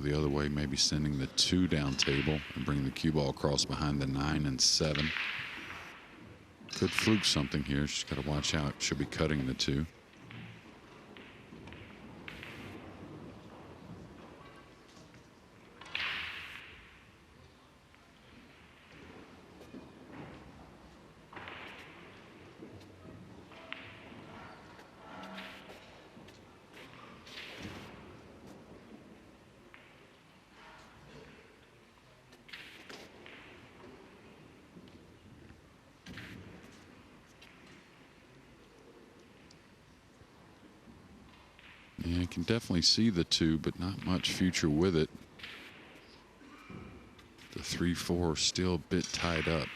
The other way, maybe sending the 2 down table and bring the cue ball across behind the 9 and 7. Could fluke something here. She's got to watch out. She'll be cutting the 2. Yeah, you can definitely see the 2, but not much future with it. The 3-4 still a bit tied up.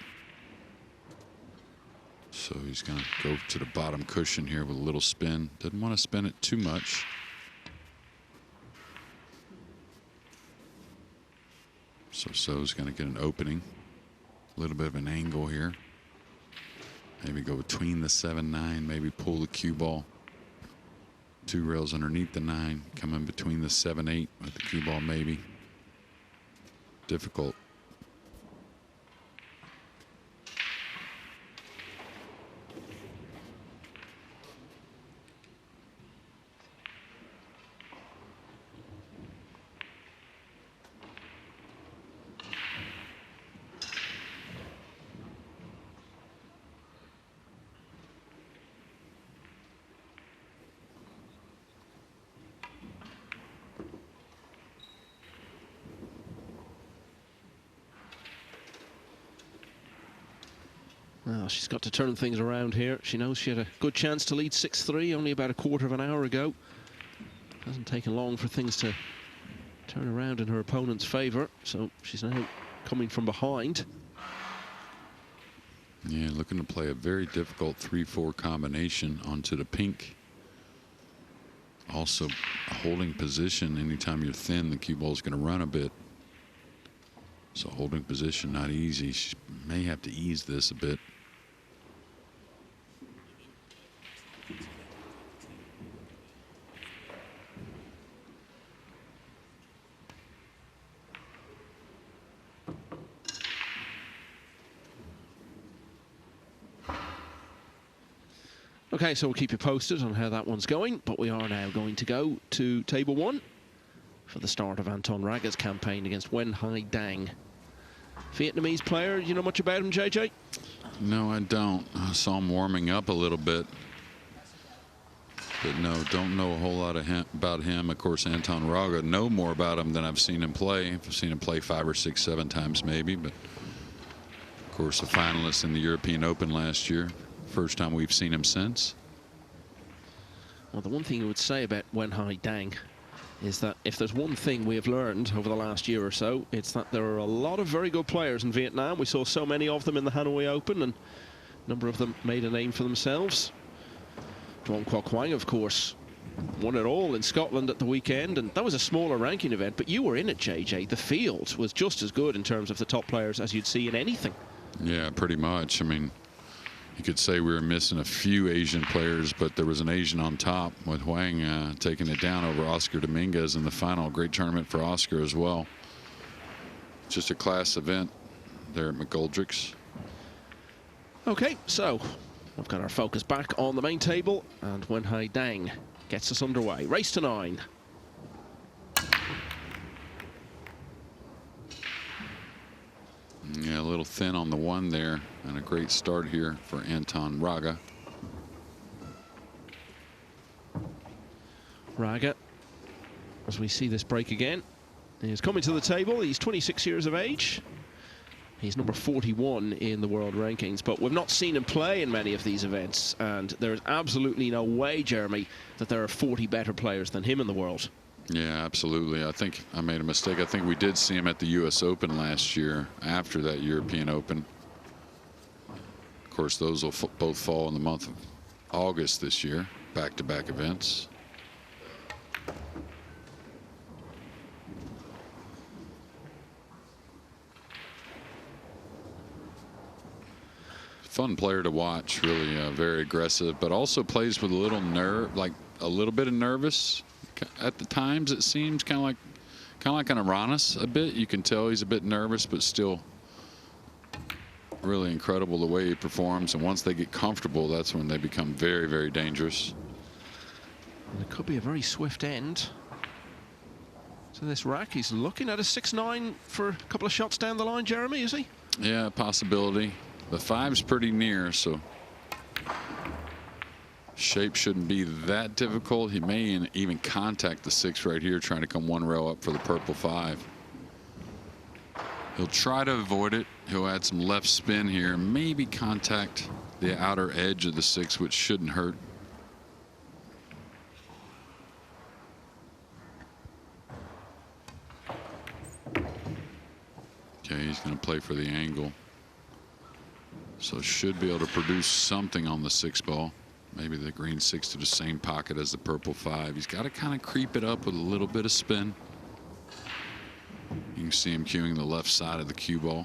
So he's going to go to the bottom cushion here with a little spin. Doesn't want to spin it too much. So's going to get an opening. A little bit of an angle here. Maybe go between the 7-9, maybe pull the cue ball. 2 rails underneath the 9, come in between the 7-8 with the cue ball maybe. Difficult. Well, she's got to turn things around here. She knows she had a good chance to lead 6-3 only about a quarter of an hour ago. Hasn't taken long for things to turn around in her opponent's favour, so she's now coming from behind. Yeah, looking to play a very difficult 3-4 combination onto the pink. Also, a holding position. Anytime you're thin, the cue ball is going to run a bit. So holding position, not easy. She may have to ease this a bit. Okay, so we'll keep you posted on how that one's going, but we are now going to go to table 1 for the start of Anton Raga's campaign against Nguyen Dang. Vietnamese player, you know much about him, JJ? No, I don't. I saw him warming up a little bit. But no, don't know a whole lot of about him. Of course, Anton Raga, know more about him than I've seen him play. I've seen him play 5 or 6, 7 times maybe. But, of course, a finalist in the European Open last year. First time we've seen him since. Well, the one thing I would say about Nguyen Dang is that if there's one thing we have learned over the last year or so, it's that there are a lot of very good players in Vietnam. We saw so many of them in the Hanoi Open, and a number of them made a name for themselves. Duong Quoc Quang, of course, won it all in Scotland at the weekend, and that was a smaller ranking event, but you were in it, JJ. The field was just as good in terms of the top players as you'd see in anything. Yeah, pretty much. I mean, you could say we were missing a few Asian players, but there was an Asian on top with Huang taking it down over Oscar Dominguez in the final. Great tournament for Oscar as well. Just a class event there at McGoldrick's. Okay, so we've got our focus back on the main table, and Nguyen Dang gets us underway. Race to 9. Yeah, a little thin on the 1 there, and a great start here for Anton Raga. Raga, as we see this break again, is coming to the table. He's 26 years of age. He's number 41 in the world rankings, but we've not seen him play in many of these events, and there's absolutely no way, Jeremy, that there are 40 better players than him in the world. Yeah, absolutely. I think I made a mistake. I think we did see him at the U.S. Open last year after that European Open. Of course, those will both fall in the month of August this year, back-to-back events. Fun player to watch, really very aggressive, but also plays with a little nerve, like a little bit of nervous at the times. It seems kind Kind of like an Uranus a bit. You can tell he's a bit nervous, but still really incredible the way he performs. And once they get comfortable, that's when they become very, very dangerous. And it could be a very swift end. So this rack, he's looking at a 6-9 for a couple of shots down the line, Jeremy, is he? Yeah, possibility. The 5's pretty near, so shape shouldn't be that difficult. He may even contact the 6 right here, trying to come one rail up for the purple 5. He'll try to avoid it. He'll add some left spin here, maybe contact the outer edge of the 6, which shouldn't hurt. Okay, he's going to play for the angle. So should be able to produce something on the 6 ball. Maybe the green 6 to the same pocket as the purple 5. He's got to kind of creep it up with a little bit of spin. You can see him cueing the left side of the cue ball.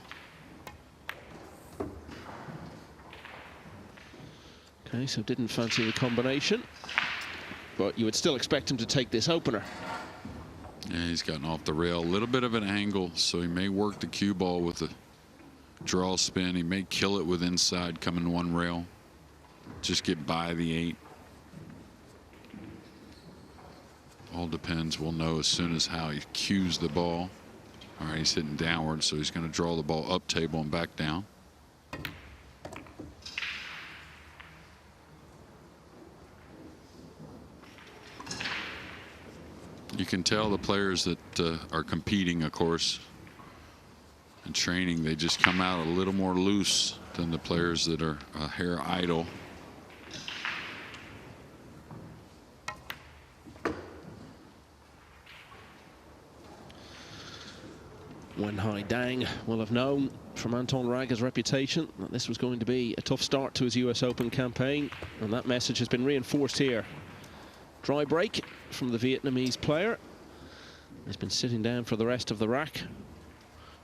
Okay, so didn't fancy the combination, but you would still expect him to take this opener. Yeah, he's gotten off the rail. A little bit of an angle, so he may work the cue ball with a draw spin. He may kill it with inside coming one rail. Just get by the 8. All depends. We'll know as soon as how he cues the ball. All right, he's hitting downward, so he's going to draw the ball up table and back down. You can tell the players that are competing, of course, in training, they just come out a little more loose than the players that are a hair idle. Nguyen Dang will have known from Anton Raga's reputation that this was going to be a tough start to his US Open campaign, and that message has been reinforced here. Dry break from the Vietnamese player. He's been sitting down for the rest of the rack.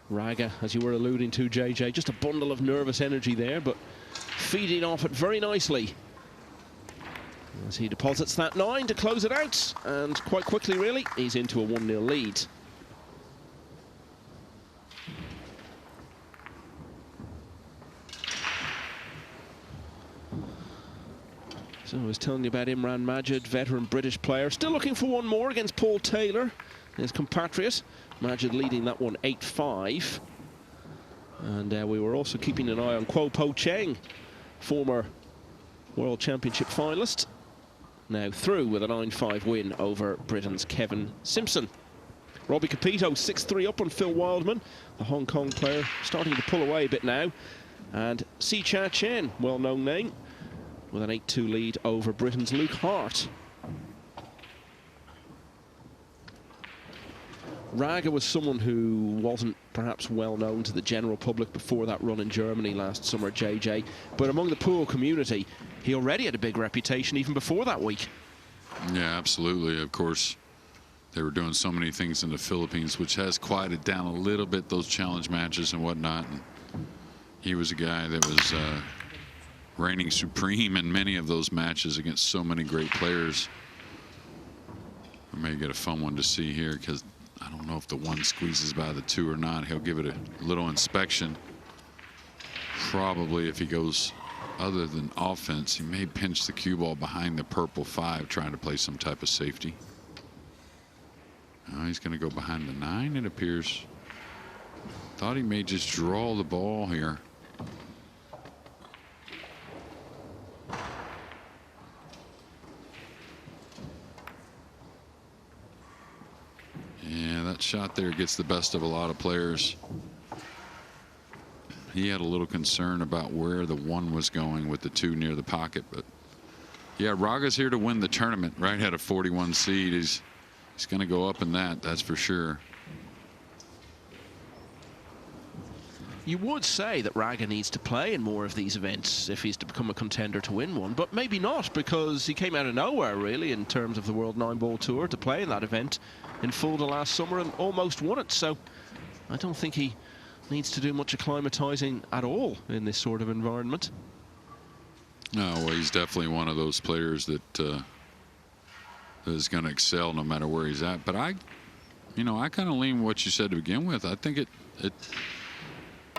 Raga, as you were alluding to, JJ, just a bundle of nervous energy there, but feeding off it very nicely as he deposits that 9 to close it out, and quite quickly, really, he's into a 1-0 lead. So I was telling you about Imran Majid, veteran British player, still looking for one more against Paul Taylor, his compatriot. Majid leading that one 8-5. And we were also keeping an eye on Kwo Po Cheng, former World Championship finalist, now through with a 9-5 win over Britain's Kevin Simpson. Robbie Capito 6-3 up on Phil Wildman, the Hong Kong player, starting to pull away a bit now. And Si Cha Chen, well-known name, with an 8-2 lead over Britain's Luke Hart. Raga was someone who wasn't perhaps well known to the general public before that run in Germany last summer, JJ, but among the pool community, he already had a big reputation even before that week. Yeah, absolutely. Of course, they were doing so many things in the Philippines, which has quieted down a little bit, those challenge matches and whatnot. And he was a guy that was reigning supreme in many of those matches against so many great players. We may get a fun one to see here, because I don't know if the 1 squeezes by the 2 or not. He'll give it a little inspection. Probably if he goes other than offense, he may pinch the cue ball behind the purple 5, trying to play some type of safety. He's going to go behind the 9, it appears. Thought he may just draw the ball here. Yeah, that shot there gets the best of a lot of players. He had a little concern about where the 1 was going with the 2 near the pocket, but yeah, Raga's here to win the tournament, right? Had a 41 seed. He's going to go up in that's for sure. You would say that Raga needs to play in more of these events if he's to become a contender to win one, but maybe not, because he came out of nowhere, really, in terms of the World 9-Ball Tour to play in that event in Fulda last summer and almost won it. So I don't think he needs to do much acclimatizing at all in this sort of environment. No, well, he's definitely one of those players that is going to excel no matter where he's at. But You know, I kind of lean what you said to begin with. I think it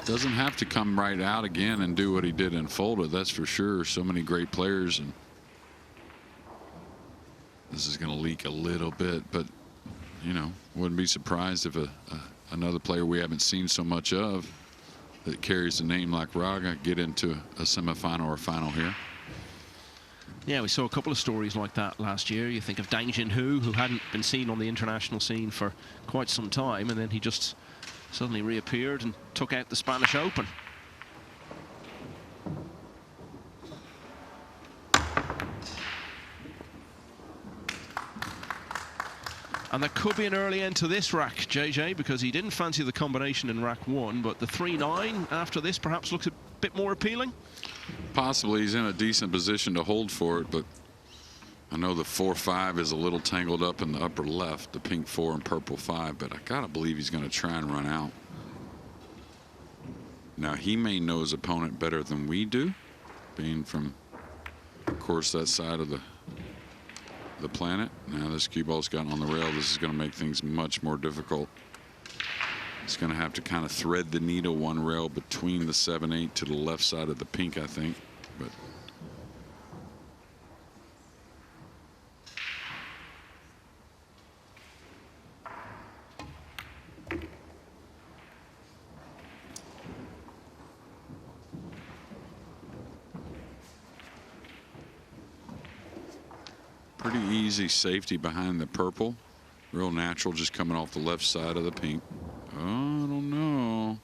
doesn't have to come right out again and do what he did in Fulda. That's for sure. So many great players, and this is going to leak a little bit, but you know, wouldn't be surprised if another player we haven't seen so much of that carries a name like Raga get into a semifinal or final here. Yeah, we saw a couple of stories like that last year. You think of Dang Jinhu, who hadn't been seen on the international scene for quite some time, and then he just suddenly reappeared and took out the Spanish Open. And there could be an early end to this rack, JJ, because he didn't fancy the combination in rack 1, but the 3-9 after this perhaps looks a bit more appealing. Possibly he's in a decent position to hold for it, but I know the 4-5 is a little tangled up in the upper left, the pink 4 and purple 5, but I gotta believe he's gonna try and run out. Now he may know his opponent better than we do, being from, of course, that side of the planet. Now this cue ball's gotten on the rail. This is going to make things much more difficult. It's going to have to kind of thread the needle one rail between the 7-8 to the left side of the pink, I think. But pretty easy safety behind the purple. Real natural, just coming off the left side of the pink. Oh, I don't know.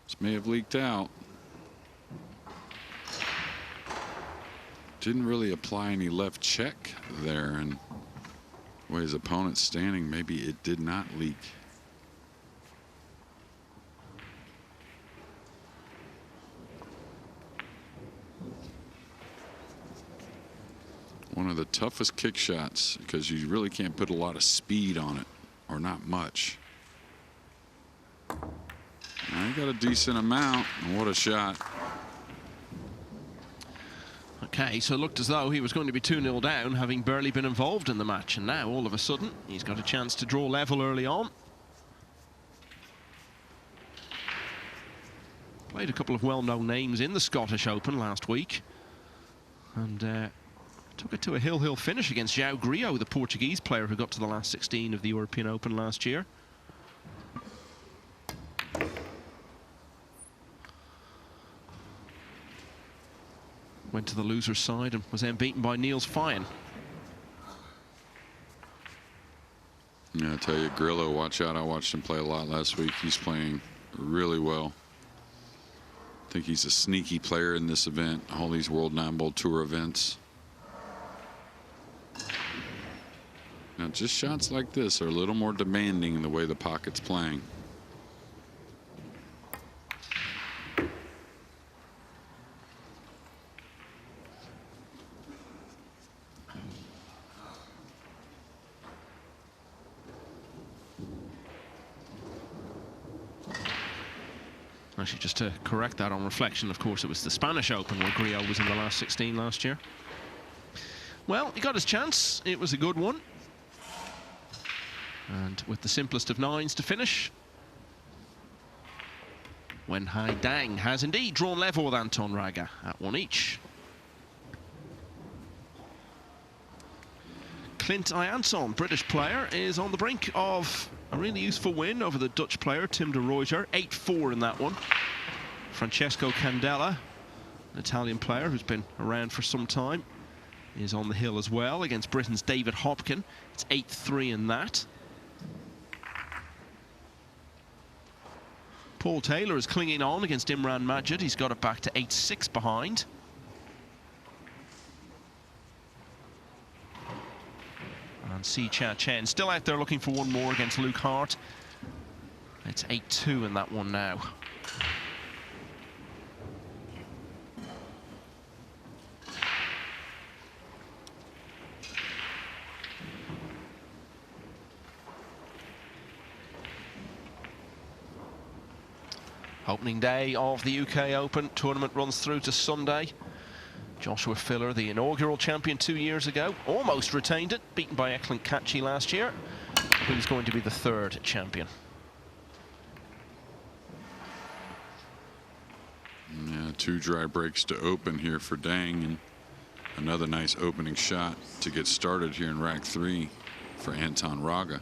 This may have leaked out. Didn't really apply any left check there, and the way his opponent's standing, maybe it did not leak. One of the toughest kick shots, because you really can't put a lot of speed on it, or not much. Now, he got a decent amount, and what a shot. Okay, so it looked as though he was going to be 2-0 down, having barely been involved in the match, and now all of a sudden he's got a chance to draw level early on. Played a couple of well-known names in the Scottish Open last week, and took it to a hill finish against João Grillo, the Portuguese player who got to the last 16 of the European Open last year. Went to the loser's side and was then beaten by Niels Fyen. Yeah, I tell you, Grillo, watch out. I watched him play a lot last week. He's playing really well. I think he's a sneaky player in this event, all these World 9-Ball Tour events. Now, just shots like this are a little more demanding in the way the pocket's playing. Actually, just to correct that on reflection, of course, it was the Spanish Open where Grillo was in the last 16 last year. Well, he got his chance. It was a good one. And with the simplest of 9s to finish, Nguyen Dang has indeed drawn level with Anton Raga at 1 each. Clint Ianson, British player, is on the brink of a really useful win over the Dutch player Tim de Ruyter. 8-4 in that one. Francesco Candela, an Italian player who's been around for some time, is on the hill as well against Britain's David Hopkin. It's 8-3 in that. Paul Taylor is clinging on against Imran Majid. He's got it back to 8-6 behind. And Si Cha Chen still out there looking for one more against Luke Hart. It's 8-2 in that one now. Opening day of the UK Open tournament runs through to Sunday. Joshua Filler, the inaugural champion 2 years ago, almost retained it, beaten by Eklund Kachi last year. who's going to be the third champion. Yeah, 2 dry breaks to open here for Dang, and another nice opening shot to get started here in rack 3 for Anton Raga.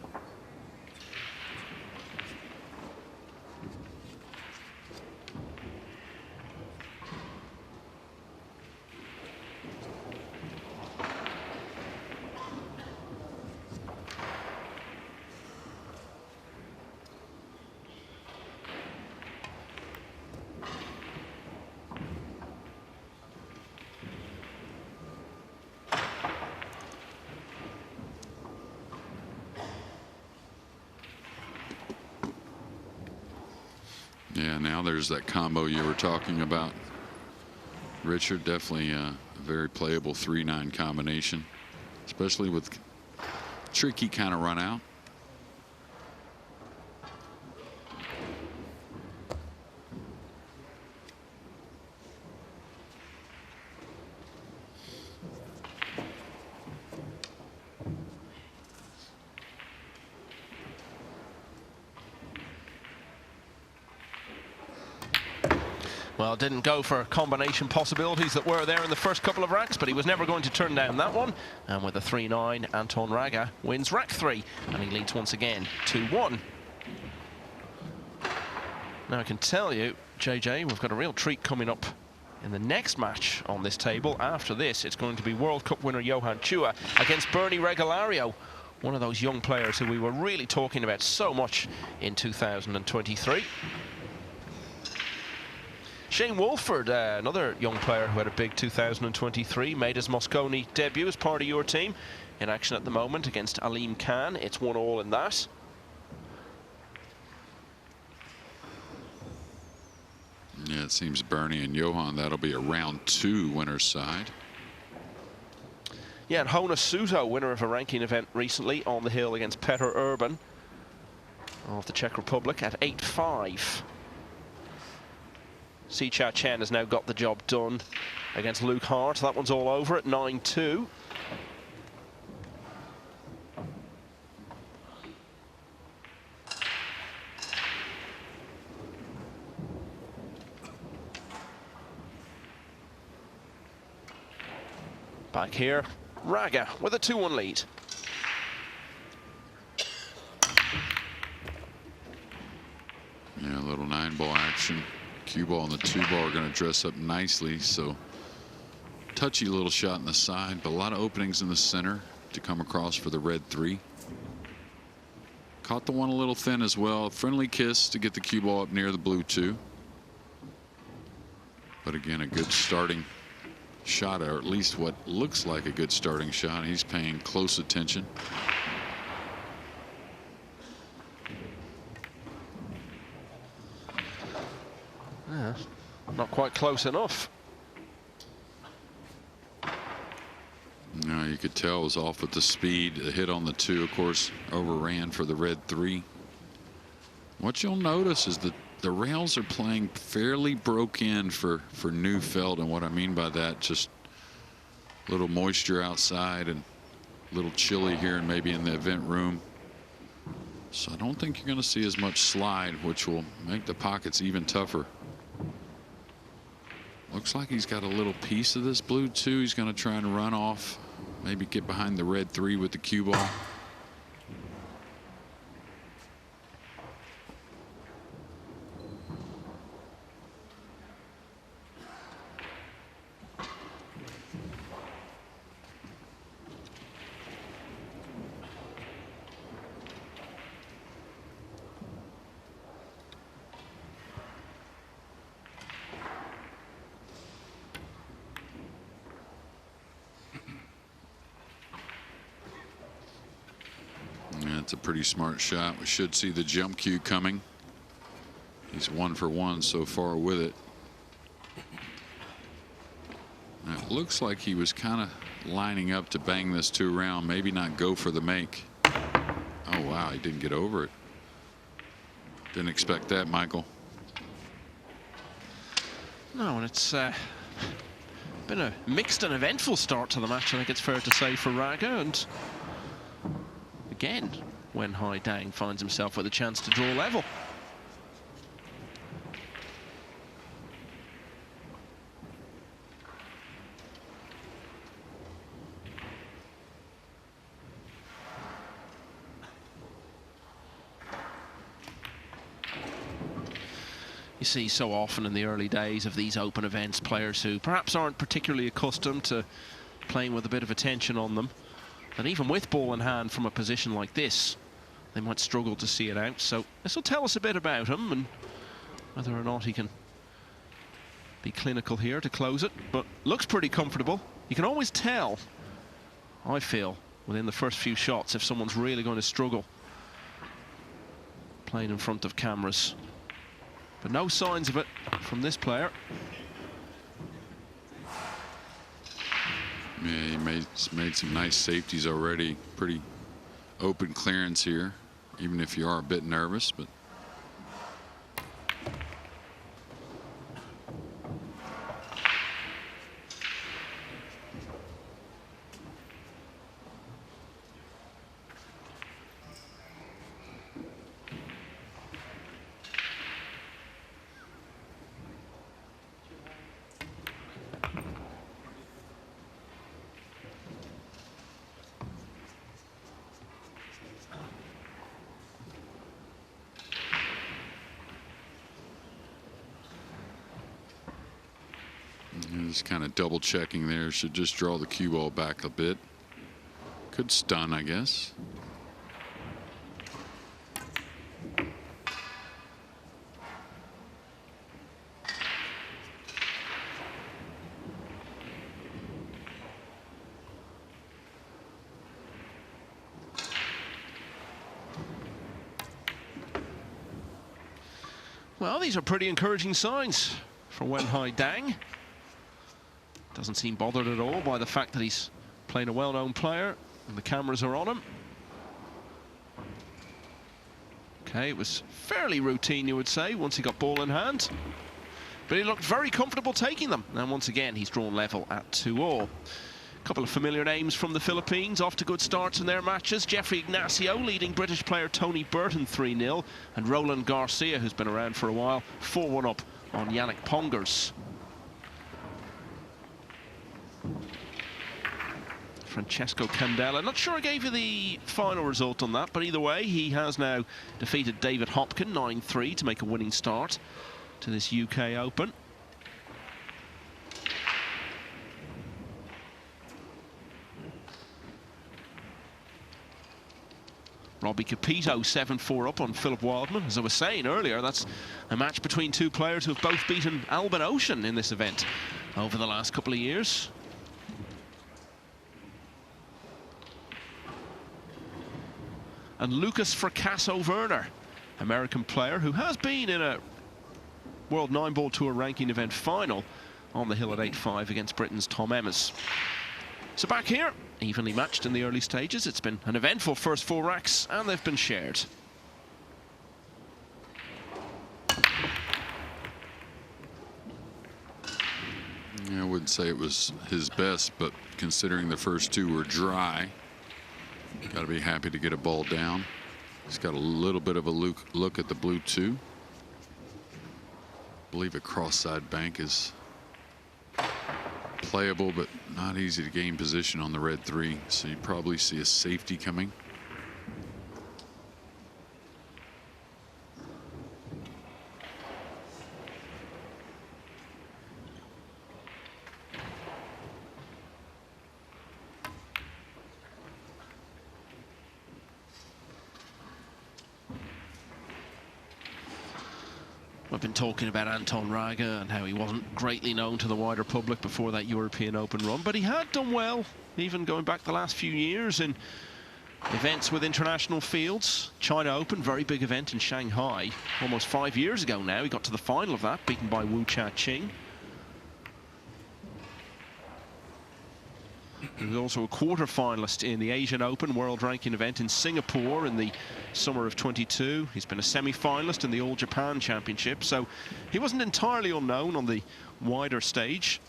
Yeah, now there's that combo you were talking about, Richard. Definitely a very playable 3-9 combination, especially with tricky kind of run out. Well, didn't go for combination possibilities that were there in the first couple of racks, but he was never going to turn down that one. And with a 3-9, Anton Raga wins rack 3, and he leads once again 2-1. Now I can tell you, JJ, we've got a real treat coming up in the next match on this table. After this, it's going to be World Cup winner Johan Chua against Bernie Regalario, one of those young players who we were really talking about so much in 2023. Shane Wolford, another young player who had a big 2023, made his Mosconi debut as part of your team. In action at the moment against Aleem Khan. It's 1-1 in that. Yeah, it seems Bernie and Johan, that'll be a round 2 winner's side. Yeah, and Hona Suto, winner of a ranking event recently on the hill against Petr Urban of the Czech Republic at 8-5. Si Cha Chen has now got the job done against Luke Hart. That one's all over at 9-2. Back here, Raga with a 2-1 lead. Yeah, a little 9-ball action. Cue ball and the 2-ball are going to dress up nicely. So touchy little shot in the side, but a lot of openings in the center to come across for the red 3. Caught the one a little thin as well. Friendly kiss to get the cue ball up near the blue 2. But again, a good starting shot, or at least what looks like a good starting shot. He's paying close attention. Yeah, not quite close enough. No, you could tell it was off with the speed. The hit on the 2, of course, overran for the red 3. What you'll notice is that the rails are playing fairly broke in for new felt, and what I mean by that, just a little moisture outside and a little chilly here and maybe in the event room. So I don't think you're going to see as much slide, which will make the pockets even tougher. Looks like he's got a little piece of this blue 2. He's going to try and run off, maybe get behind the red 3 with the cue ball. It's a pretty smart shot. We should see the jump cue coming. He's 1 for 1 so far with it. Now, it looks like he was kind of lining up to bang this 2 around, maybe not go for the make. Oh wow, he didn't get over it. Didn't expect that, Michael. No, and it's been a mixed and eventful start to the match, I think it's fair to say, for Raga. And again, Nguyen Dang finds himself with a chance to draw level. You see so often in the early days of these open events, players who perhaps aren't particularly accustomed to playing with a bit of attention on them, and even with ball in hand from a position like this, they might struggle to see it out. So this will tell us a bit about him and whether or not he can be clinical here to close it. But looks pretty comfortable. You can always tell, I feel, within the first few shots if someone's really going to struggle playing in front of cameras. But no signs of it from this player. Yeah, he made some nice safeties already. Pretty open clearance here, even if you are a bit nervous. But just kind of double checking there. Should just draw the cue ball back a bit. Could stun, I guess. Well, these are pretty encouraging signs for Nguyen Dang. Doesn't seem bothered at all by the fact that he's playing a well-known player and the cameras are on him. Okay, it was fairly routine, you would say, once he got ball in hand. But he looked very comfortable taking them. And once again, he's drawn level at 2-all. A couple of familiar names from the Philippines, off to good starts in their matches. Jeffrey Ignacio leading British player Tony Burton 3-0. And Roland Garcia, who's been around for a while, 4-1 up on Yannick Pongers. Francesco Candela. Not sure I gave you the final result on that, but either way, he has now defeated David Hopkin 9-3 to make a winning start to this UK Open. Robbie Capito 7-4 up on Philip Wildman. As I was saying earlier, that's a match between two players who have both beaten Albin Ocean in this event over the last couple of years. And Lucas Fracasso Werner, American player who has been in a World 9-Ball Tour ranking event final on the hill at 8-5 against Britain's Tom Emmers. So back here, evenly matched in the early stages. It's been an eventful first 4 racks, and they've been shared. Yeah, I wouldn't say it was his best, but considering the first 2 were dry, got to be happy to get a ball down. He's got a little bit of a look at the blue 2. I believe a cross-side bank is playable, but not easy to gain position on the red 3. So you probably see a safety coming. We've been talking about Anton Raga and how he wasn't greatly known to the wider public before that European Open run, but he had done well, even going back the last few years in events with international fields. China Open, very big event in Shanghai, almost 5 years ago now. He got to the final of that, beaten by Wu Cha-Ching. He was also a quarter-finalist in the Asian Open World Ranking event in Singapore in the summer of 22. He's been a semi-finalist in the All Japan Championship, so he wasn't entirely unknown on the wider stage.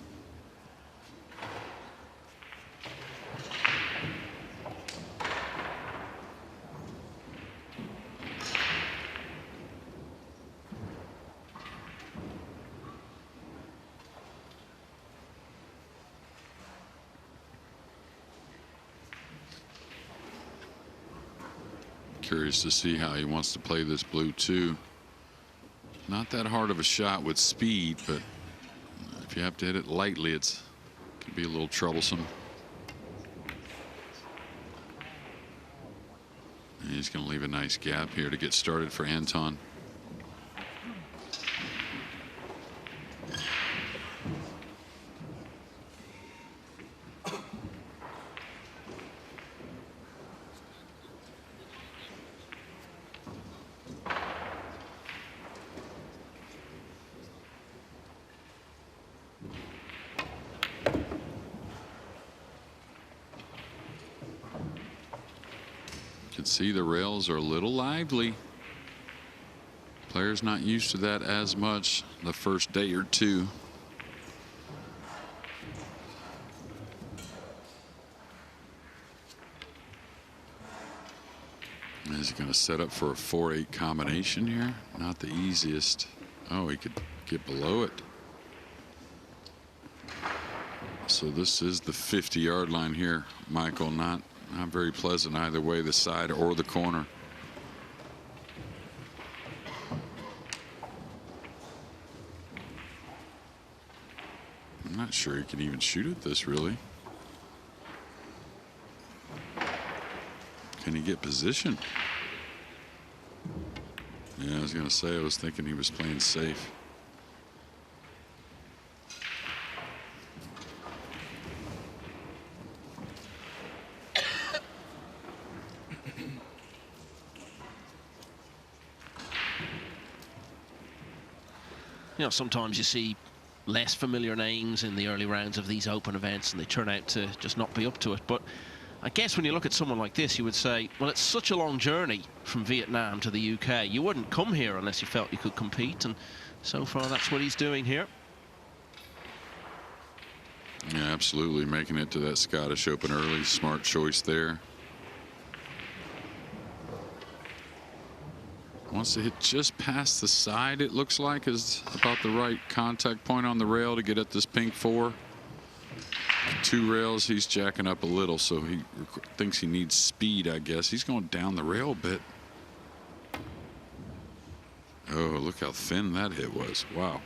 Curious to see how he wants to play this blue two. Not that hard of a shot with speed, but if you have to hit it lightly, it can be a little troublesome. And he's going to leave a nice gap here to get started for Anton. See, the rails are a little lively. Players not used to that as much the first day or two. Is he going to set up for a 4-8 combination here? Not the easiest. Oh, he could get below it. So this is the 50-yard line here, Michael. Not very pleasant either way, the side or the corner. I'm not sure he can even shoot at this, really. Can he get position? Yeah, I was going to say, I was thinking he was playing safe. You know, sometimes you see less familiar names in the early rounds of these open events and they turn out to just not be up to it. But I guess when you look at someone like this, you would say, well, it's such a long journey from Vietnam to the UK. You wouldn't come here unless you felt you could compete. And so far, that's what he's doing here. Yeah, absolutely. Making it to that Scottish Open early. Smart choice there. Wants to hit just past the side, it looks like, is about the right contact point on the rail to get at this pink 4. 2 rails, he's jacking up a little, so he thinks he needs speed, I guess. He's going down the rail a bit. Oh, look how thin that hit was. Wow.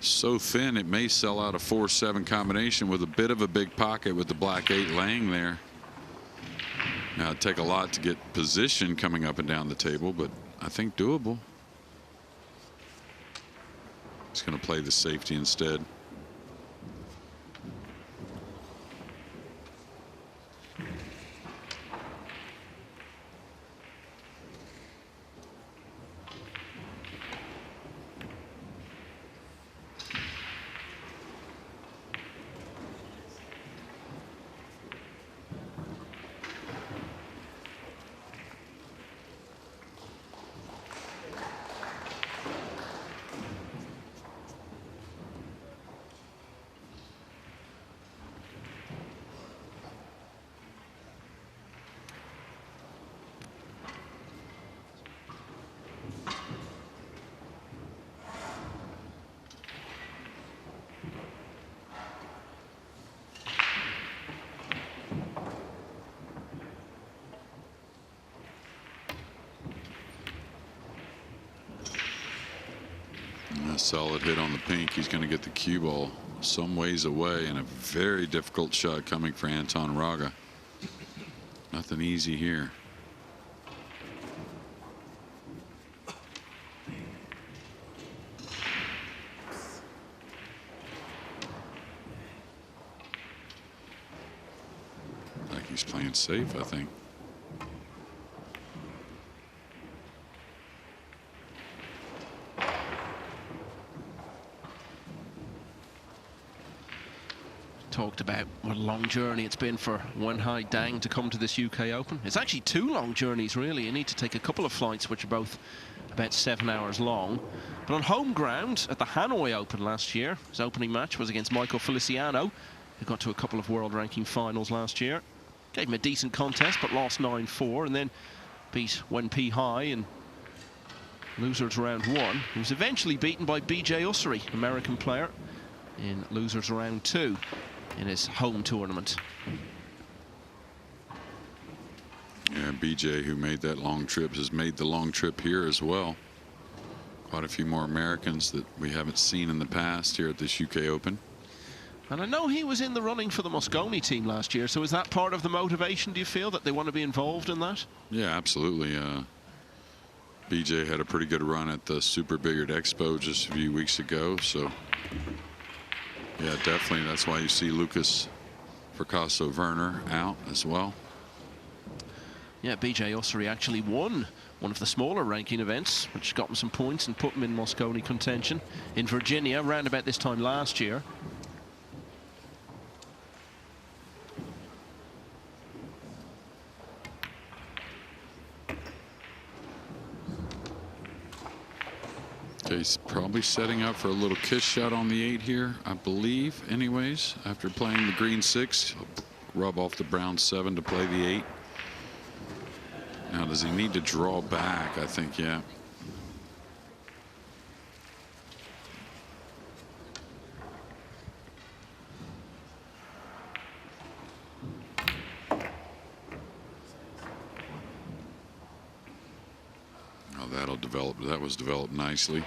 So thin, it may sell out a 4-7 combination with a bit of a big pocket with the black 8 laying there. Now, it'd take a lot to get position coming up and down the table, but I think doable. He's going to play the safety instead. Solid hit on the pink. He's going to get the cue ball some ways away, and a very difficult shot coming for Anton Raga. Nothing easy here. Like he's playing safe, I think. Talked about what a long journey it's been for Nguyen Dang to come to this UK Open. It's actually 2 long journeys, really. You need to take a couple of flights, which are both about 7 hours long. But on home ground at the Hanoi Open last year, his opening match was against Michael Feliciano, who got to a couple of world ranking finals last year. Gave him a decent contest, but lost 9-4, and then beat Wen Pi Hai in losers round 1. He was eventually beaten by BJ Ussery, American player, in losers round 2. In his home tournament. Yeah, BJ, who made that long trip, has made the long trip here as well. Quite a few more Americans that we haven't seen in the past here at this UK Open. And I know he was in the running for the Mosconi team last year, so is that part of the motivation, do you feel, that they want to be involved in that? Yeah, absolutely. BJ had a pretty good run at the Super Billiard Expo just a few weeks ago, so yeah, definitely. That's why you see Lucas Fracasso Werner out as well. Yeah, BJ Ossery actually won one of the smaller ranking events, which got him some points and put him in Mosconi contention in Virginia around about this time last year. He's probably setting up for a little kiss shot on the 8 here, I believe, anyways. After playing the green 6, rub off the brown 7 to play the 8. Now, does he need to draw back? I think, yeah. Oh, that'll develop. That was developed nicely.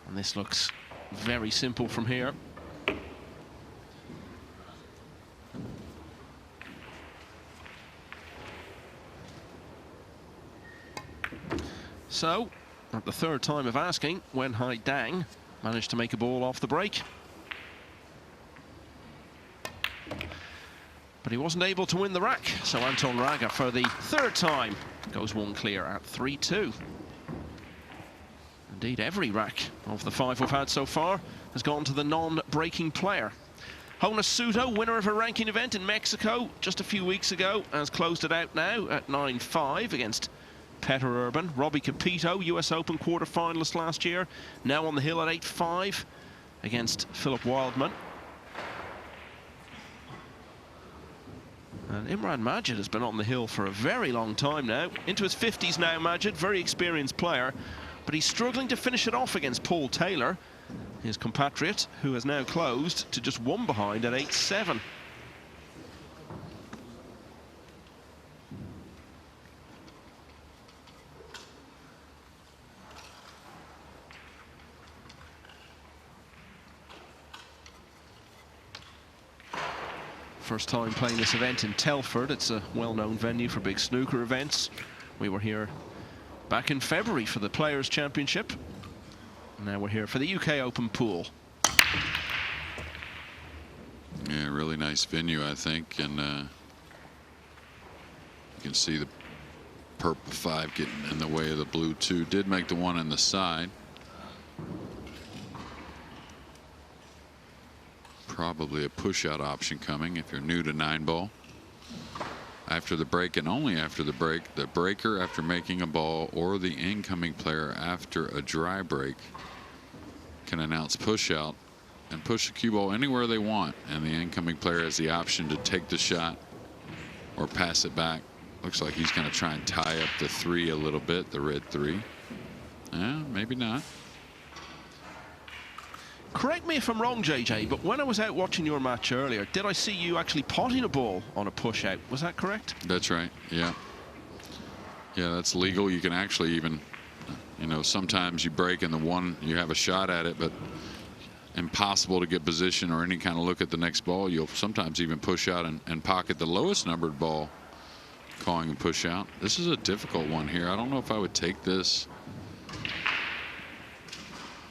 And this looks very simple from here. So, at the third time of asking, Nguyen Dang managed to make a ball off the break. But he wasn't able to win the rack, so Anton Raga, for the third time, goes one clear at 3-2. Indeed, every rack of the 5 we've had so far has gone to the non-breaking player. Jonas Suto, winner of a ranking event in Mexico just a few weeks ago, has closed it out now at 9-5 against Petter Urban. Robbie Capito, US Open quarter-finalist last year, now on the hill at 8-5 against Philip Wildman. And Imran Majid has been on the hill for a very long time now. Into his 50s now, Majid, very experienced player. But he's struggling to finish it off against Paul Taylor, his compatriot, who has now closed to just 1 behind at 8-7. First time playing this event in Telford. It's a well-known venue for big snooker events. We were here back in February for the Players' Championship. Now we're here for the UK Open pool. Yeah, really nice venue, I think, and you can see the purple 5 getting in the way of the blue 2. Did make the 1 on the side. Probably a push-out option coming if you're new to 9-ball. After the break and only after the break, the breaker after making a ball or the incoming player after a dry break can announce push-out and push the cue ball anywhere they want, and the incoming player has the option to take the shot or pass it back. Looks like he's going to try and tie up the 3 a little bit, the red 3. Maybe not. Correct me if I'm wrong, JJ, but when I was out watching your match earlier, did I see you actually potting a ball on a push-out? Was that correct? That's right, yeah. Yeah, that's legal. You can actually even, you know, sometimes you break in the 1, you have a shot at it, but impossible to get position or any kind of look at the next ball. You'll sometimes even push out and pocket the lowest numbered ball, calling a push-out. This is a difficult one here. I don't know if I would take this.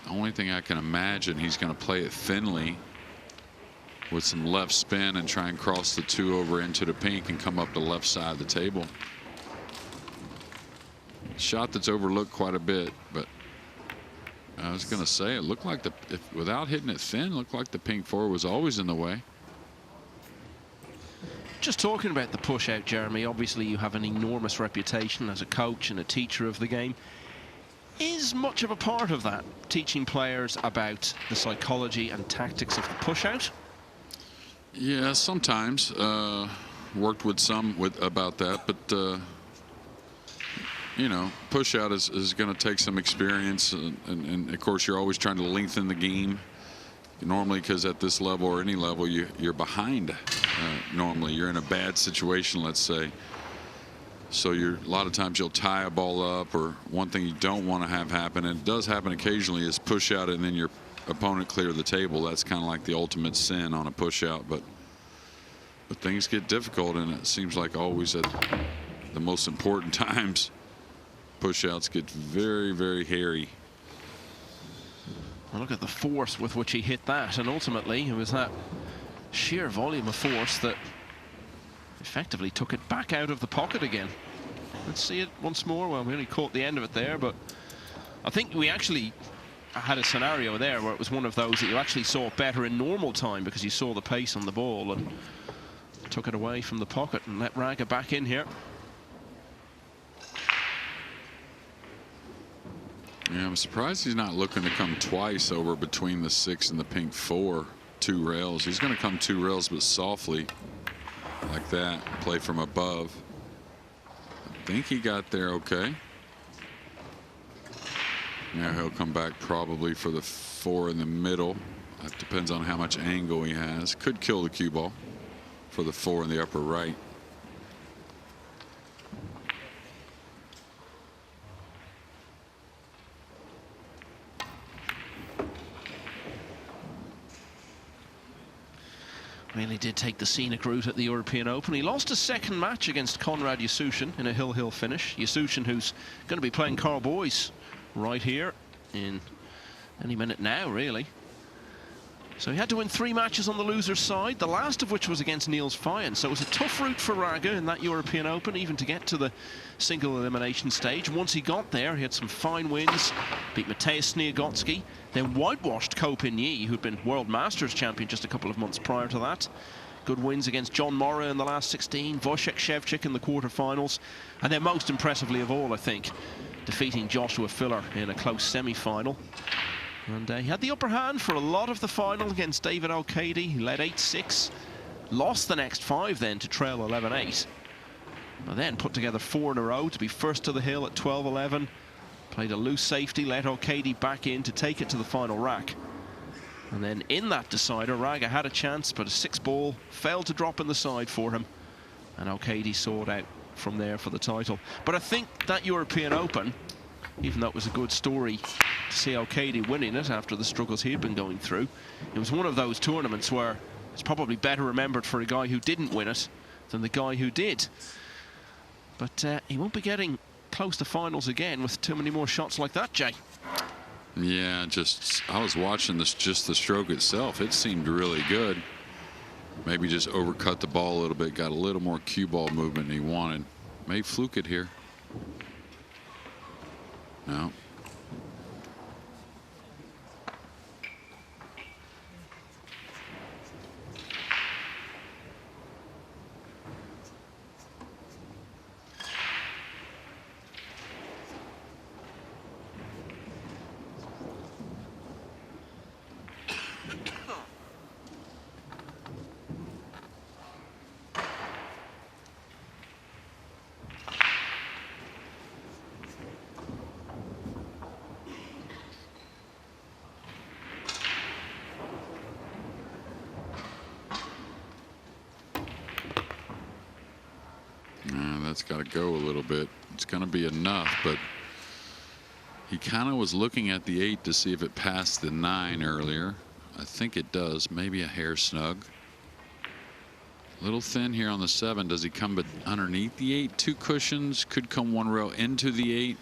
Only thing I can imagine, he's going to play it thinly with some left spin and try and cross the 2 over into the pink and come up the left side of the table. Shot that's overlooked quite a bit, but I was going to say it looked like without hitting it thin, looked like the pink 4 was always in the way. Just talking about the push out, Jeremy, obviously you have an enormous reputation as a coach and a teacher of the game. Is much of a part of that teaching players about the psychology and tactics of the push-out? Yeah, sometimes worked with some about that, but you know, push-out is going to take some experience, and of course you're always trying to lengthen the game Normally, because at this level or any level, you're behind. Normally, you're in a bad situation, let's say. So a lot of times you'll tie a ball up, or one thing you don't want to have happen, and it does happen occasionally, is push out and then your opponent clear the table. That's kind of like the ultimate sin on a push out. But things get difficult, and it seems like always at the most important times, push outs get very, very hairy. Well, look at the force with which he hit that, and ultimately it was that sheer volume of force that effectively took it back out of the pocket again. Let's see it once more. Well, we only caught the end of it there, but I think we actually had a scenario there where it was one of those that you actually saw better in normal time, because you saw the pace on the ball and took it away from the pocket and let Raga back in here. Yeah, I'm surprised he's not looking to come twice over between the 6 and the pink 4, 2 rails. He's going to come 2 rails, but softly like that, play from above. I think he got there okay. Now he'll come back probably for the 4 in the middle. That depends on how much angle he has. Could kill the cue ball for the 4 in the upper right. Really did take the scenic route at the European Open. He lost his second match against Konrad Yasuchin in a hill-hill finish. Yasuchin, who's going to be playing Carl Boys right here in any minute now, really. So he had to win 3 matches on the loser's side, the last of which was against Niels Feijen. So it was a tough route for Raga in that European Open, even to get to the single elimination stage. Once he got there, he had some fine wins, beat Mateusz Sniagotsky, then whitewashed Ko Pin-Yi, who'd been World Masters champion just a couple of months prior to that. Good wins against John Morra in the last 16, Wojciech Szewczyk in the quarterfinals, and then most impressively of all, I think, defeating Joshua Filler in a close semi-final. And he had the upper hand for a lot of the final against David O'Cady. He led 8-6, lost the next 5 then to trail 11-8. But then put together 4 in a row to be first to the hill at 12-11. Played a loose safety, let O'Cady back in to take it to the final rack. And then in that decider, Raga had a chance, but a 6-ball failed to drop in the side for him. And O'Cady soared out from there for the title. But I think that European Open, even though it was a good story to see O'Cady winning it after the struggles he'd been going through, it was one of those tournaments where it's probably better remembered for a guy who didn't win it than the guy who did. But he won't be getting close to finals again with too many more shots like that, Jay. Yeah, I was watching just the stroke itself. It seemed really good. Maybe just overcut the ball a little bit, got a little more cue ball movement than he wanted. May fluke it here. No. That's got to go a little bit. It's going to be enough, but he kind of was looking at the 8 to see if it passed the 9 earlier. I think it does. Maybe a hair snug. A little thin here on the 7. Does he come but underneath the 8? 2 cushions. Could come 1 rail into the 8.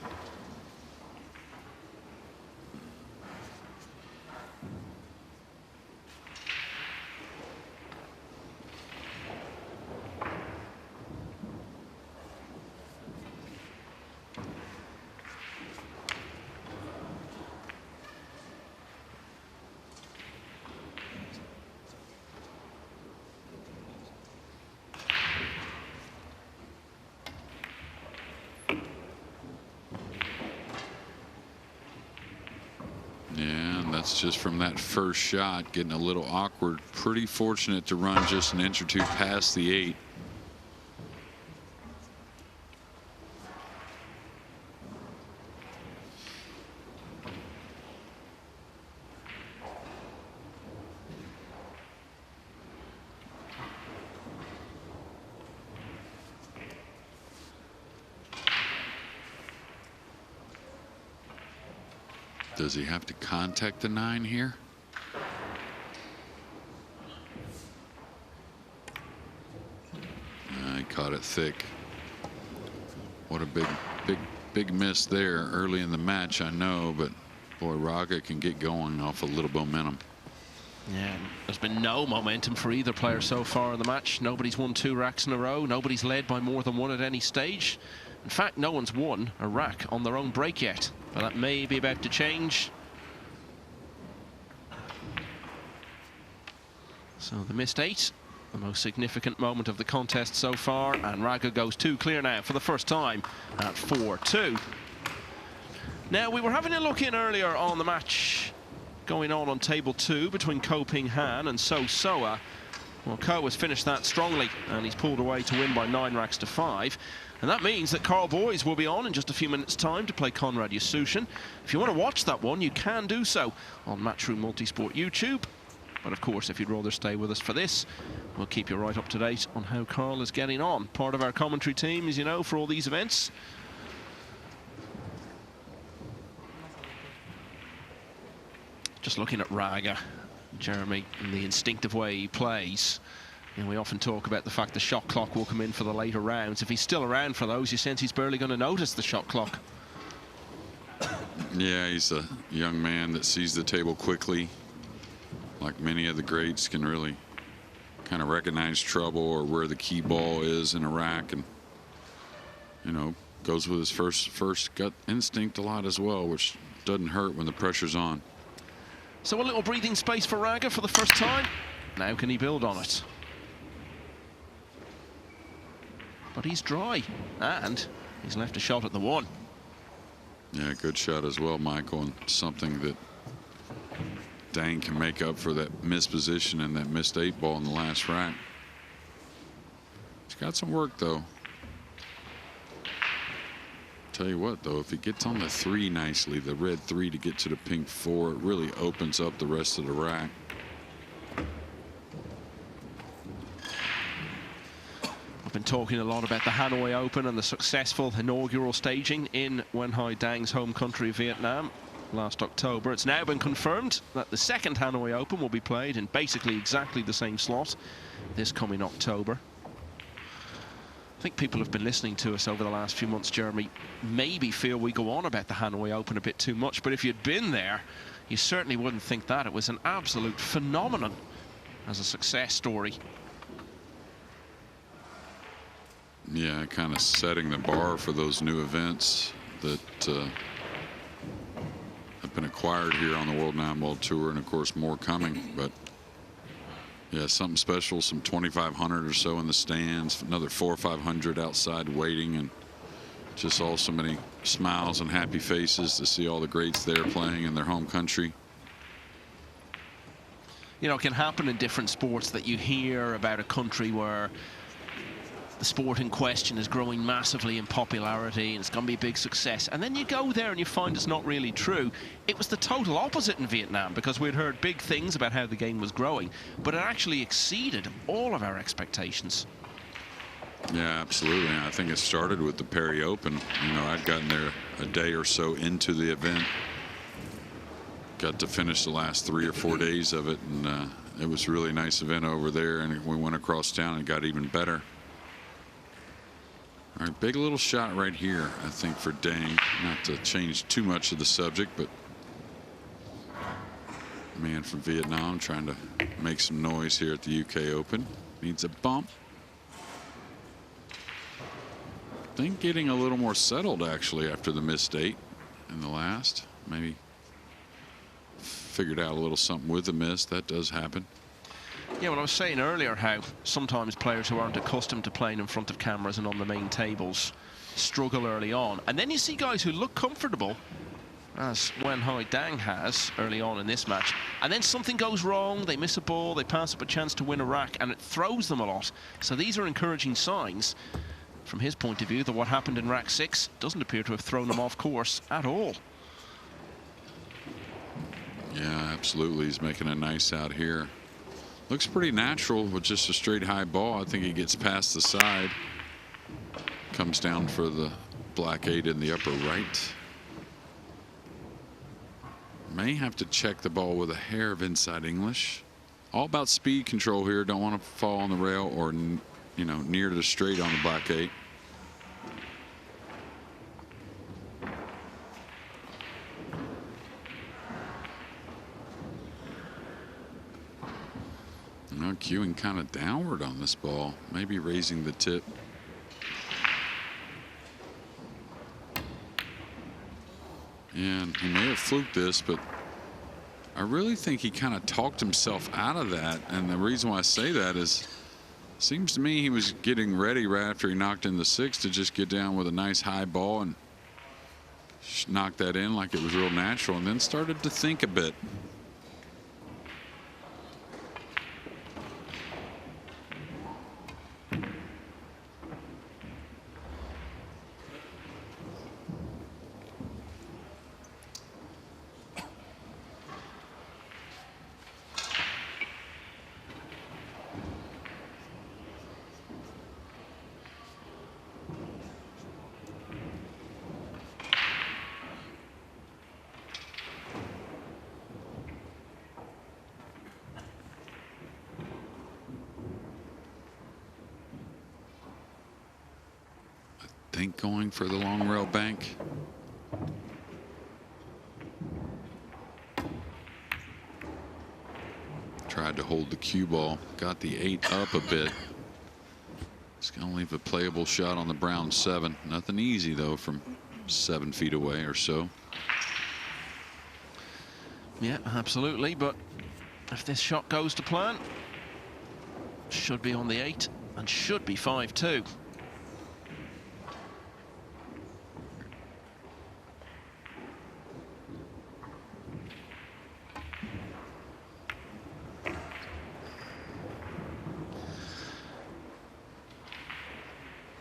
Just from that first shot, getting a little awkward. Pretty fortunate to run just an inch or 2 past the 8. Does he have to contact the 9 here? He caught it thick. What a big miss there early in the match, I know, but boy, Raga can get going off a little momentum. Yeah, there's been no momentum for either player so far in the match. Nobody's won 2 racks in a row. Nobody's led by more than 1 at any stage. In fact, no one's won a rack on their own break yet. But that may be about to change. So the missed 8, the most significant moment of the contest so far. And Raga goes 2 clear now for the first time at 4-2. Now, we were having a look in earlier on the match going on table 2 between Ko Ping Han and So Soa. Well, Ko has finished that strongly, and he's pulled away to win by 9 racks to 5. And that means that Carl Boys will be on in just a few minutes' time to play Conrad Yasution. If you want to watch that one, you can do so on Matchroom Multisport YouTube. But of course, if you'd rather stay with us for this, we'll keep you right up to date on how Carl is getting on. Part of our commentary team, as you know, for all these events. Just looking at Raga, Jeremy, and the instinctive way he plays. And we often talk about the fact the shot clock will come in for the later rounds. If he's still around for those, you sense he's barely going to notice the shot clock. Yeah, he's a young man that sees the table quickly. Like many of the greats, can really kind of recognize trouble or where the key ball is in a rack, and you know, goes with his first gut instinct a lot as well, which doesn't hurt when the pressure's on. So a little breathing space for Raga for the first time. Now can he build on it? But he's dry, and he's left a shot at the 1. Yeah, good shot as well, Michael, and something that Dang can make up for that missed position and that missed 8 ball in the last rack. He's got some work, though. Tell you what, though, if he gets on the 3 nicely, the red 3 to get to the pink 4, it really opens up the rest of the rack. I've been talking a lot about the Hanoi Open and the successful inaugural staging in Nguyen Hai Dang's home country, Vietnam, last October. It's now been confirmed that the second Hanoi Open will be played in basically exactly the same slot this coming October. I think people have been listening to us over the last few months, Jeremy, maybe feel we go on about the Hanoi Open a bit too much, but if you'd been there, you certainly wouldn't think that. It was an absolute phenomenon as a success story. Yeah, kind of setting the bar for those new events that have been acquired here on the World 9 Ball Tour, and of course more coming. But yeah, something special, some 2,500 or so in the stands, another 400 or 500 outside waiting, and just all so many smiles and happy faces to see all the greats there playing in their home country. You know, it can happen in different sports that you hear about a country where the sport in question is growing massively in popularity and it's going to be a big success, and then you go there and you find it's not really true. It was the total opposite in Vietnam, because we'd heard big things about how the game was growing, but it actually exceeded all of our expectations. Yeah, absolutely. I think it started with the Perry Open. You know, I'd gotten there a day or so into the event, got to finish the last 3 or 4 days of it, and it was a really nice event over there, and we went across town and got even better. All right, big little shot right here, I think, for Dang. Not to change too much of the subject, but man from Vietnam trying to make some noise here at the UK Open. Needs a bump. I think getting a little more settled, actually, after the missed 8 in the last. Maybe figured out a little something with the miss. That does happen. Yeah, well, I was saying earlier how sometimes players who aren't accustomed to playing in front of cameras and on the main tables struggle early on. And then you see guys who look comfortable, as Nguyen Hai Dang has early on in this match, and then something goes wrong, they miss a ball, they pass up a chance to win a rack, and it throws them a lot. So these are encouraging signs from his point of view that what happened in rack 6 doesn't appear to have thrown him off course at all. Yeah, absolutely. He's making a nice out here. Looks pretty natural with just a straight high ball. I think he gets past the side. Comes down for the black 8 in the upper right. May have to check the ball with a hair of inside English. All about speed control here. Don't want to fall on the rail or, you know, near to the straight on the black 8. Now cueing kind of downward on this ball, maybe raising the tip. And he may have fluked this, but I really think he kind of talked himself out of that. And the reason why I say that is, seems to me he was getting ready right after he knocked in the 6 to just get down with a nice high ball and knock that in like it was real natural, and then started to think a bit. Think going for the long rail bank. Tried to hold the cue ball, got the 8 up a bit. It's going to leave a playable shot on the brown 7. Nothing easy though from 7 feet away or so. Yeah, absolutely. But if this shot goes to plan, should be on the 8 and should be 5-2.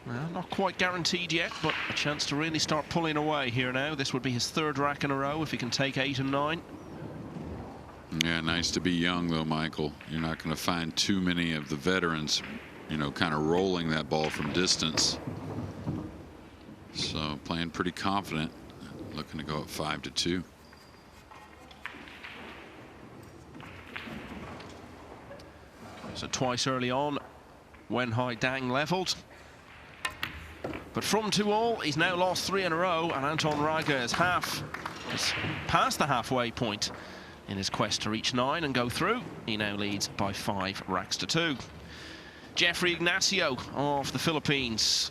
Well, not quite guaranteed yet, but a chance to really start pulling away here now. This would be his 3rd rack in a row if he can take 8 and 9. Yeah, nice to be young though, Michael. You're not going to find too many of the veterans, you know, kind of rolling that ball from distance. So playing pretty confident, looking to go up 5-2. So twice early on, Nguyen Dang levelled. But from 2-all, he's now lost 3 in a row, and Anton Raga is past the halfway point in his quest to reach 9 and go through. He now leads by 5 racks to 2. Jeffrey Ignacio of the Philippines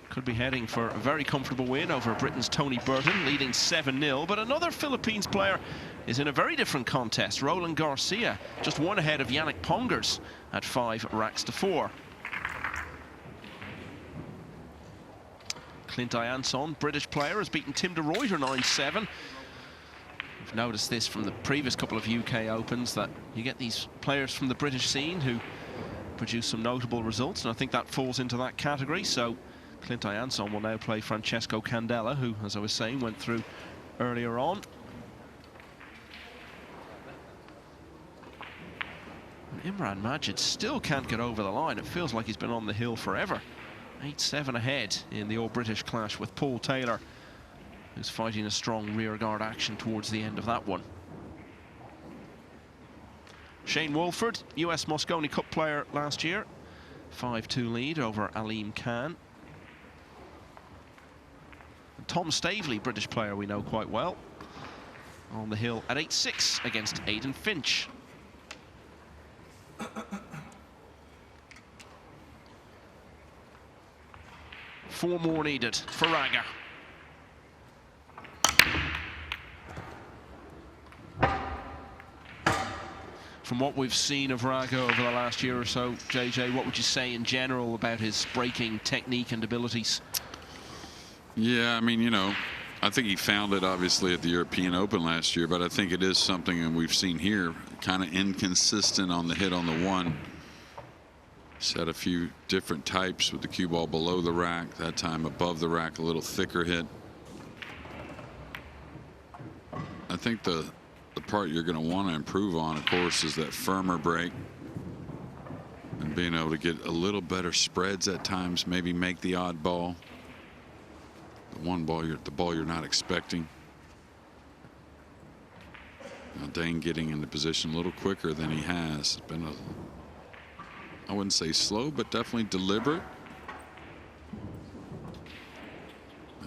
could be heading for a very comfortable win over Britain's Tony Burton, leading 7-0. But another Philippines player is in a very different contest. Roland Garcia, just 1 ahead of Yannick Pongers at 5 racks to 4. Clint Anton, British player, has beaten Tim de Ruyter 9-7. We've noticed this from the previous couple of UK Opens, that you get these players from the British scene who produce some notable results, and I think that falls into that category. So Clint Anton will now play Francesco Candela, who, as I was saying, went through earlier on. And Imran Majid still can't get over the line. It feels like he's been on the hill forever. 8-7 ahead in the all-British clash with Paul Taylor, who's fighting a strong rearguard action towards the end of that one. Shane Wolford, US Mosconi Cup player last year, 5-2 lead over Aleem Khan. And Tom Staveley, British player we know quite well, on the hill at 8-6 against Aidan Finch. 4 more needed for Raga. From what we've seen of Raga over the last year or so, JJ, what would you say in general about his breaking technique and abilities? Yeah, I mean, you know, I think he found it obviously at the European Open last year, but I think it is something that we've seen here, kind of inconsistent on the hit on the 1. Set a few different types with the cue ball below the rack, that time above the rack, a little thicker hit. I think the part you're going to want to improve on, of course, is that firmer break and being able to get a little better spreads at times, maybe make the odd ball, the ball you're not expecting. Now Dane getting into position a little quicker than he has. It's been I wouldn't say slow, but definitely deliberate.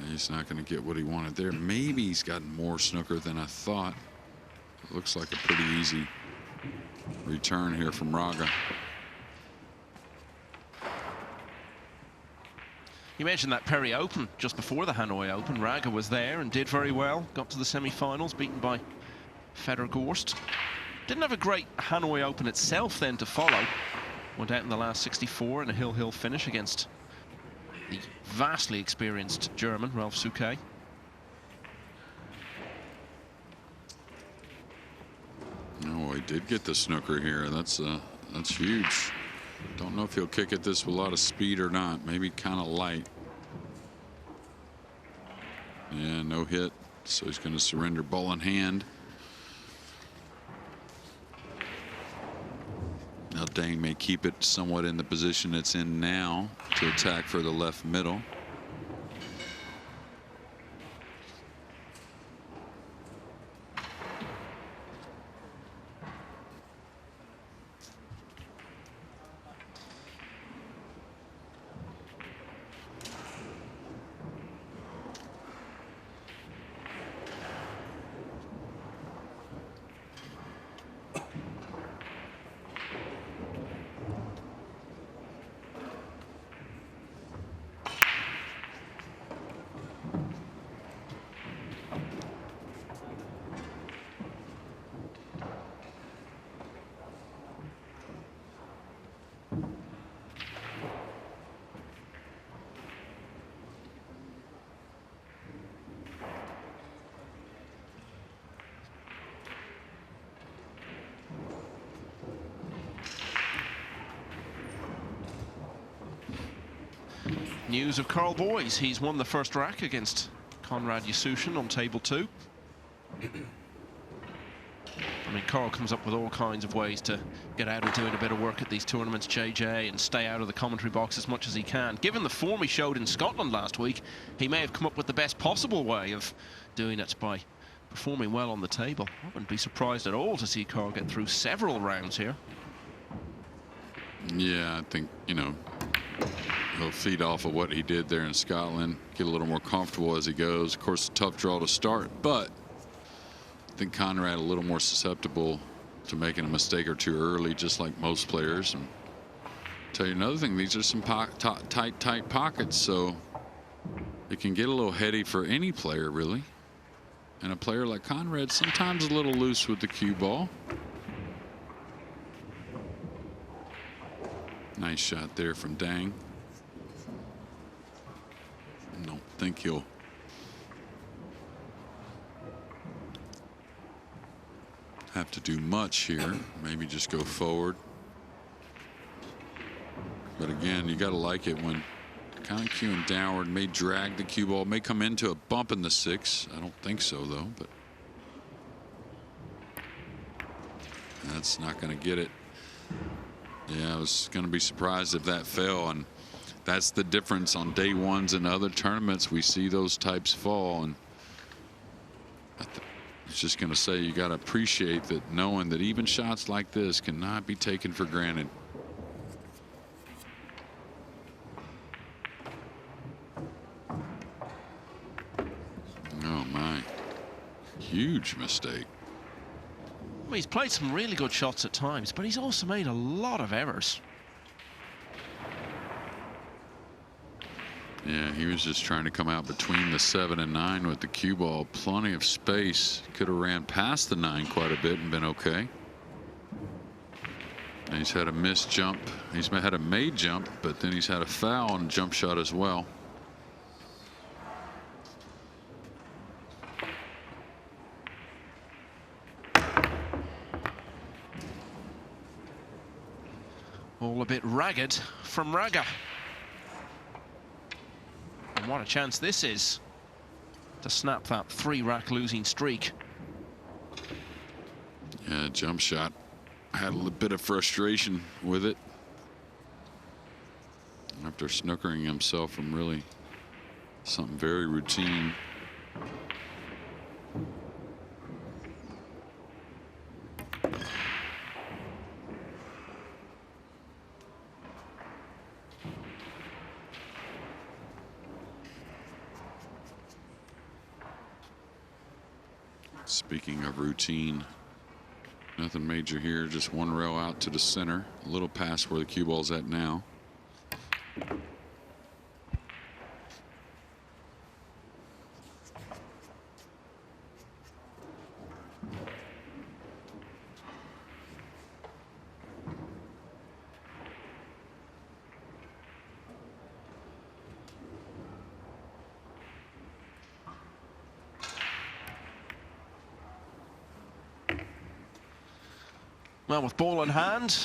He's not going to get what he wanted there. Maybe he's gotten more snooker than I thought. It looks like a pretty easy return here from Raga. You mentioned that Perry Open just before the Hanoi Open. Raga was there and did very well. Got to the semi-finals, beaten by Fedor Gorst. Didn't have a great Hanoi Open itself then to follow. Went out in the last 64 in a hill-hill finish against the vastly experienced German, Ralph Souquet. Oh, he did get the snooker here. That's huge. Don't know if he'll kick at this with a lot of speed or not. Maybe kind of light. Yeah, no hit. So he's going to surrender ball in hand. Now Dane may keep it somewhat in the position it's in now to attack for the left middle. News of Carl Boyes. He's won the first rack against Konrad Yasushyn on table 2. I mean, Carl comes up with all kinds of ways to get out and doing a bit of work at these tournaments, JJ, and stay out of the commentary box as much as he can. Given the form he showed in Scotland last week, he may have come up with the best possible way of doing it by performing well on the table. I wouldn't be surprised at all to see Carl get through several rounds here. Yeah, I think, you know, he'll feed off of what he did there in Scotland, get a little more comfortable as he goes. Of course, a tough draw to start, but I think Konrad a little more susceptible to making a mistake or two early, just like most players. And tell you another thing, these are some tight pockets, so it can get a little heady for any player, really. And a player like Konrad sometimes a little loose with the cue ball. Nice shot there from Dang. Don't think he'll have to do much here. Maybe just go forward. But again, you got to like it when kind of cueing downward, may drag the cue ball, may come into a bump in the 6. I don't think so, though, but that's not going to get it. Yeah, I was going to be surprised if that fell, and that's the difference on day ones and other tournaments. We see those types fall, and I was just going to say you got to appreciate that, knowing that even shots like this cannot be taken for granted. Oh my, huge mistake. Well, he's played some really good shots at times, but he's also made a lot of errors. Yeah, he was just trying to come out between the 7 and 9 with the cue ball. Plenty of space. Could have ran past the 9 quite a bit and been okay. And he's had a missed jump. He's had a made jump, but then he's had a foul and jump shot as well. All a bit ragged from Raga. And what a chance this is to snap that 3-rack losing streak. Yeah, jump shot. Had a little bit of frustration with it after snookering himself from really something very routine. Speaking of routine, nothing major here, just one rail out to the center, a little past where the cue ball's at now. Well, with ball in hand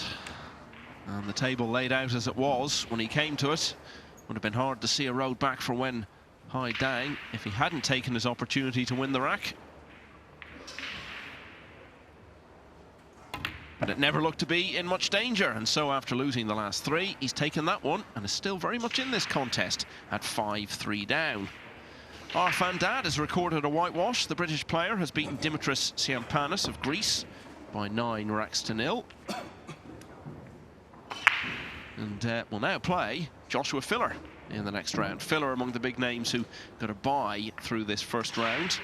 and the table laid out as it was when he came to it, would have been hard to see a road back for Nguyen Hai Dang if he hadn't taken his opportunity to win the rack. But it never looked to be in much danger, and so after losing the last three, he's taken that one and is still very much in this contest at 5-3 down. Arfan Dad has recorded a whitewash. The British player has beaten Dimitris Tsiampanis of Greece by 9 racks to 0. And will now play Joshua Filler in the next round. Filler among the big names who got a bye through this first round.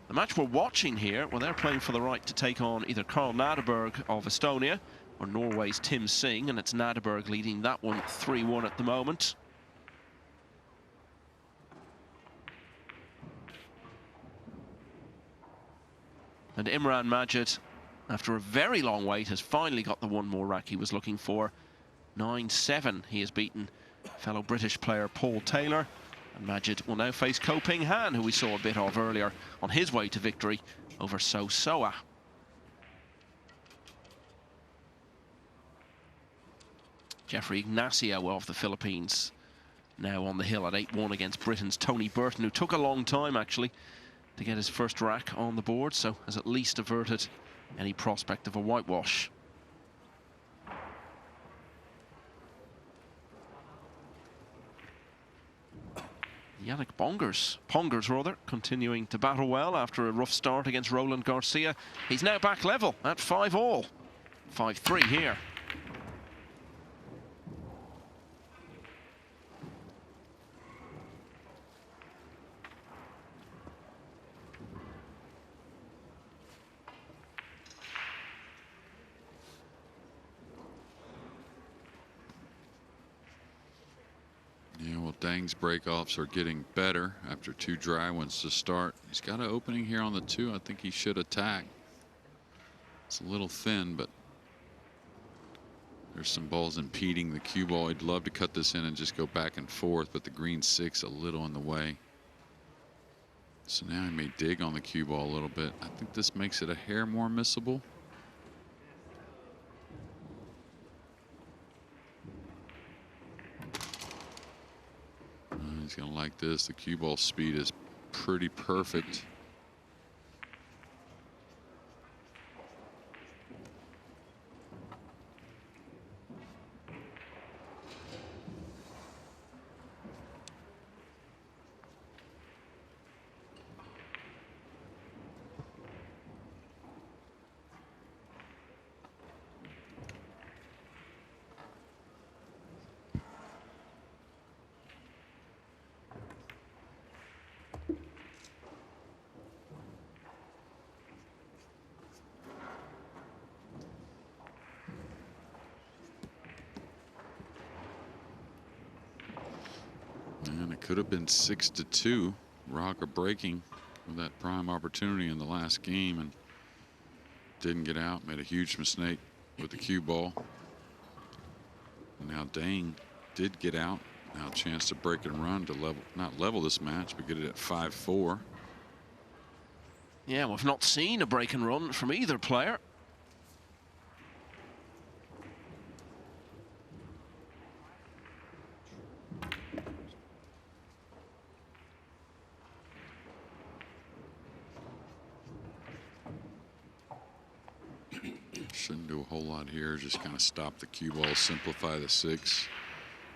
The match we're watching here, well, they're playing for the right to take on either Karl Nadeberg of Estonia or Norway's Tim Singh, and it's Nadeberg leading that one 3-1 at the moment. And Imran Majid, after a very long wait, has finally got the one more rack he was looking for. 9-7. He has beaten fellow British player Paul Taylor. And Majid will now face Ko Ping Han, who we saw a bit of earlier on his way to victory over So Soa. Jeffrey Ignacio of the Philippines now on the hill at 8-1 against Britain's Tony Burton, who took a long time actually to get his first rack on the board, so has at least averted any prospect of a whitewash. Yannick Pongers rather, continuing to battle well after a rough start against Roland Garcia. He's now back level at 5-all. 5-3 here. Yeah, well, Dang's breakoffs are getting better after 2 dry ones to start. He's got an opening here on the 2. I think he should attack. It's a little thin, but there's some balls impeding the cue ball. He'd love to cut this in and just go back and forth, but the green 6 a little in the way. So now he may dig on the cue ball a little bit. I think this makes it a hair more missable. He's going to like this. The cue ball speed is pretty perfect. And it could have been 6-2. Raga breaking with that prime opportunity in the last game and didn't get out. Made a huge mistake with the cue ball. And now Dang did get out. Now a chance to break and run to level, not level this match, but get it at 5-4. Yeah, we've not seen a break and run from either player. Shouldn't do a whole lot here. Just kind of stop the cue ball, simplify the 6.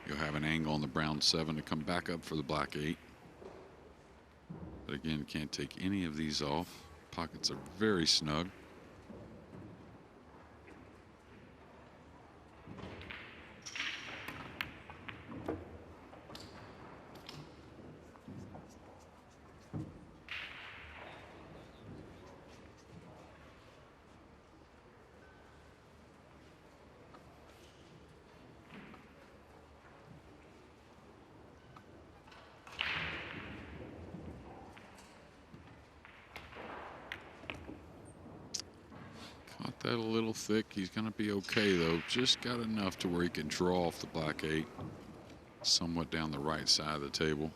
You'll have an angle on the brown 7 to come back up for the black 8. But again, can't take any of these off. Pockets are very snug. that a little thick. He's going to be okay, though. Just got enough to where he can draw off the black 8, somewhat down the right side of the table.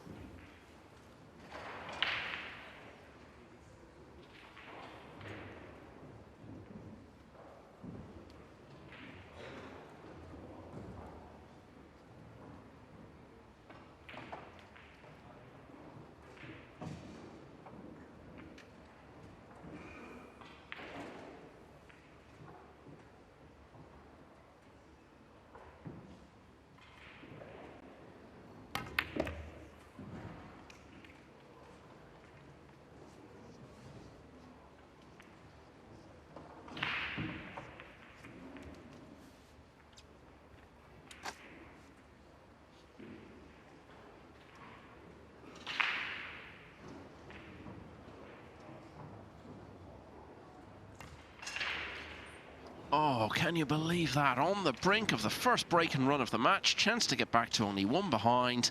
Oh, can you believe that? On the brink of the first break and run of the match, chance to get back to only 1 behind.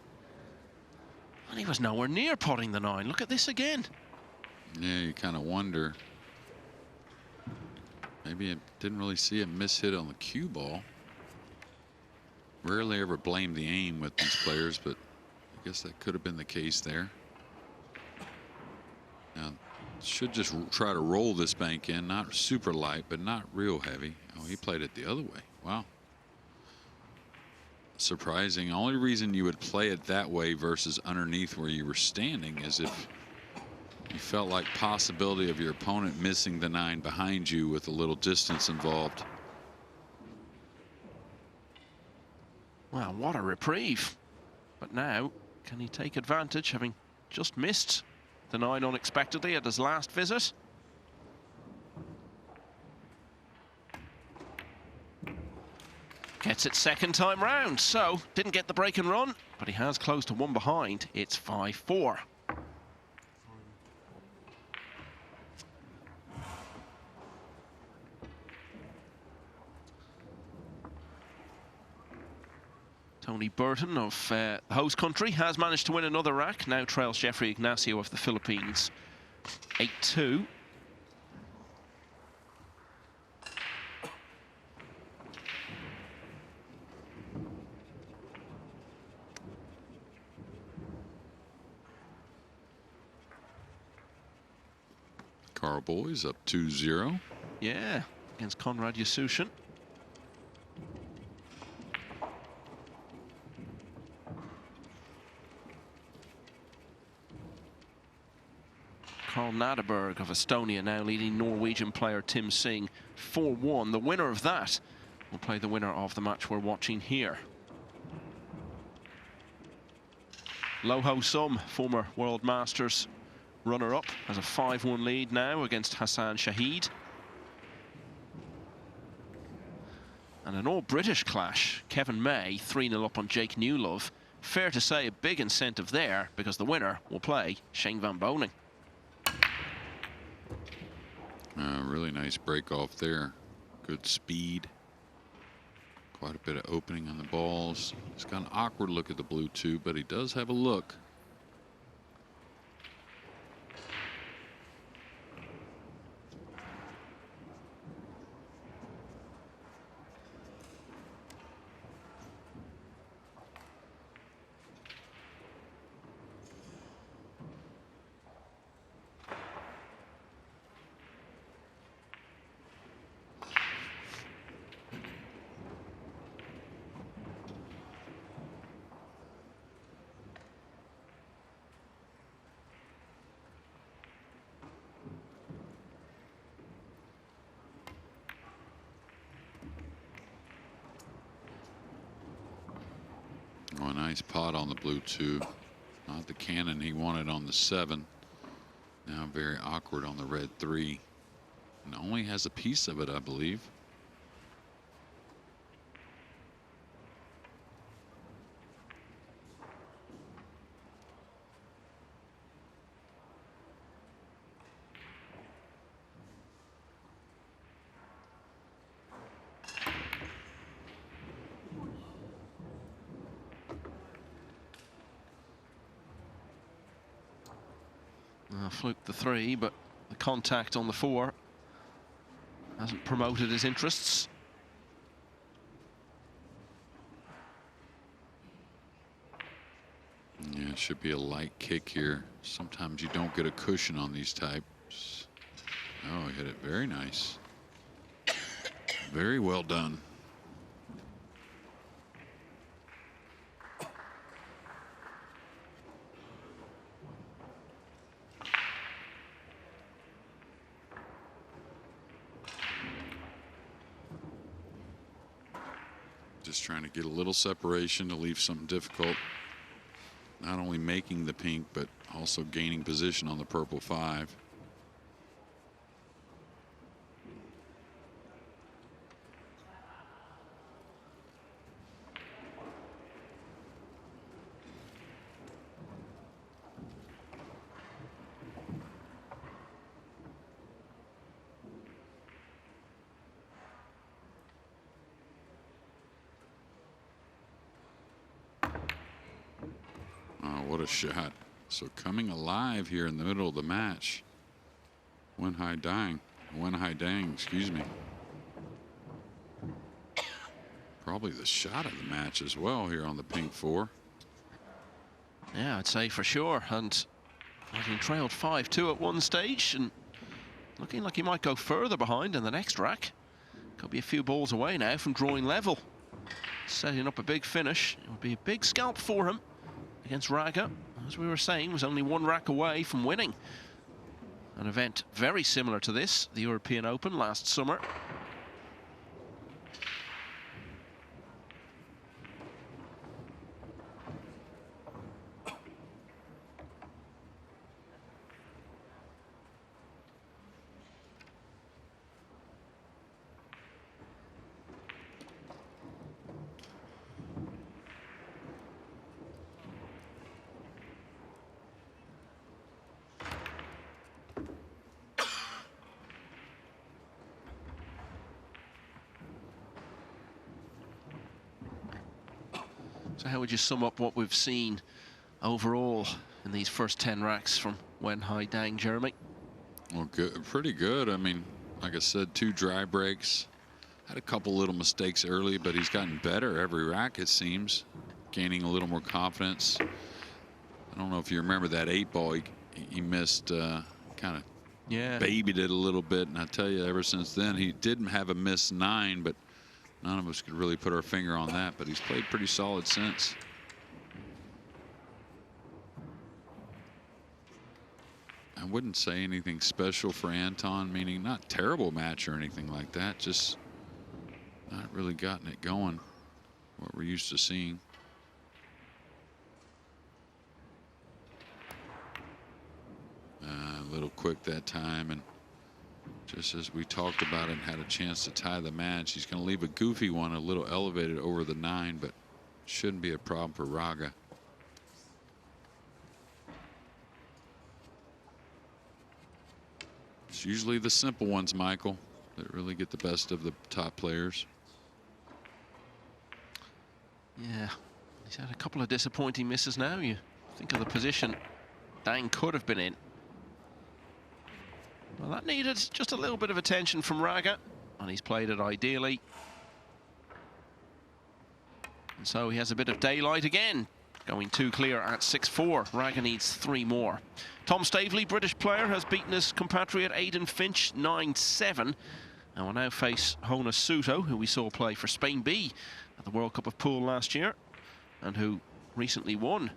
And he was nowhere near potting the 9. Look at this again. Yeah, you kind of wonder. Maybe it didn't really see a miss hit on the cue ball. Rarely ever blame the aim with these players, but I guess that could have been the case there. Now, should just try to roll this bank in, not super light, but not real heavy. Oh, he played it the other way. Wow. Surprising. Only reason you would play it that way versus underneath where you were standing is if you felt like possibility of your opponent missing the 9 behind you with a little distance involved. Well, what a reprieve. But now, can he take advantage, having just missed the 9 unexpectedly at his last visit? Gets it second time round, so didn't get the break and run, but he has closed to 1 behind. It's 5-4. Tony Burton of the host country has managed to win another rack. Now trails Jeffrey Ignacio of the Philippines 8-2. Carl Boys up 2-0. Yeah, against Konrad Yasushin. Carl Nadeberg of Estonia now leading Norwegian player Tim Singh 4-1. The winner of that will play the winner of the match we're watching here. Loho Sum, former World Masters runner-up, has a 5-1 lead now against Hassan Shahid. And an all-British clash. Kevin May 3-0 up on Jake Newlove. Fair to say a big incentive there, because the winner will play Shane Van Boning. Really nice break off there. Good speed. Quite a bit of opening on the balls. He's got an awkward look at the blue 2, but he does have a look. Oh, a nice pot on the blue 2. Not the cannon he wanted on the 7. Now very awkward on the red 3. And only has a piece of it, I believe. Fluked the 3, but the contact on the 4 hasn't promoted his interests. Yeah, it should be a light kick here. Sometimes you don't get a cushion on these types. Oh, he hit it very nice. Very well done. Just trying to get a little separation to leave something difficult. Not only making the pink, but also gaining position on the purple 5. What a shot. So coming alive here in the middle of the match. Nguyen Dang, excuse me. Probably the shot of the match as well here on the pink 4. Yeah, I'd say for sure. And having trailed 5-2 at one stage and looking like he might go further behind in the next rack. Could be a few balls away now from drawing level. Setting up a big finish. It would be a big scalp for him against Raga. As we were saying, was only one rack away from winning an event very similar to this, the European Open last summer. So how would you sum up what we've seen overall in these first 10 racks from Nguyen Dang, Jeremy? Well, good, pretty good. I mean, like I said, 2 dry breaks. Had a couple little mistakes early, but he's gotten better every rack, it seems. Gaining a little more confidence. I don't know if you remember that 8-ball he missed, kind of babied it a little bit. And I tell you, ever since then, he didn't have a missed 9, but none of us could really put our finger on that. But he's played pretty solid since. I wouldn't say anything special for Anton, meaning not terrible match or anything like that, just not really gotten it going, what we're used to seeing. A little quick that time, and just as we talked about it and had a chance to tie the match, he's going to leave a goofy one a little elevated over the 9, but shouldn't be a problem for Raga. It's usually the simple ones, Michael, that really get the best of the top players. Yeah, he's had a couple of disappointing misses now. You think of the position Dang could have been in. Well, that needed just a little bit of attention from Raga, and he's played it ideally. And so he has a bit of daylight again, going 2 clear at 6-4. Raga needs 3 more. Tom Staveley, British player, has beaten his compatriot Aidan Finch 9-7. And will now face Hona Suto, who we saw play for Spain B at the World Cup of Pool last year, and who recently won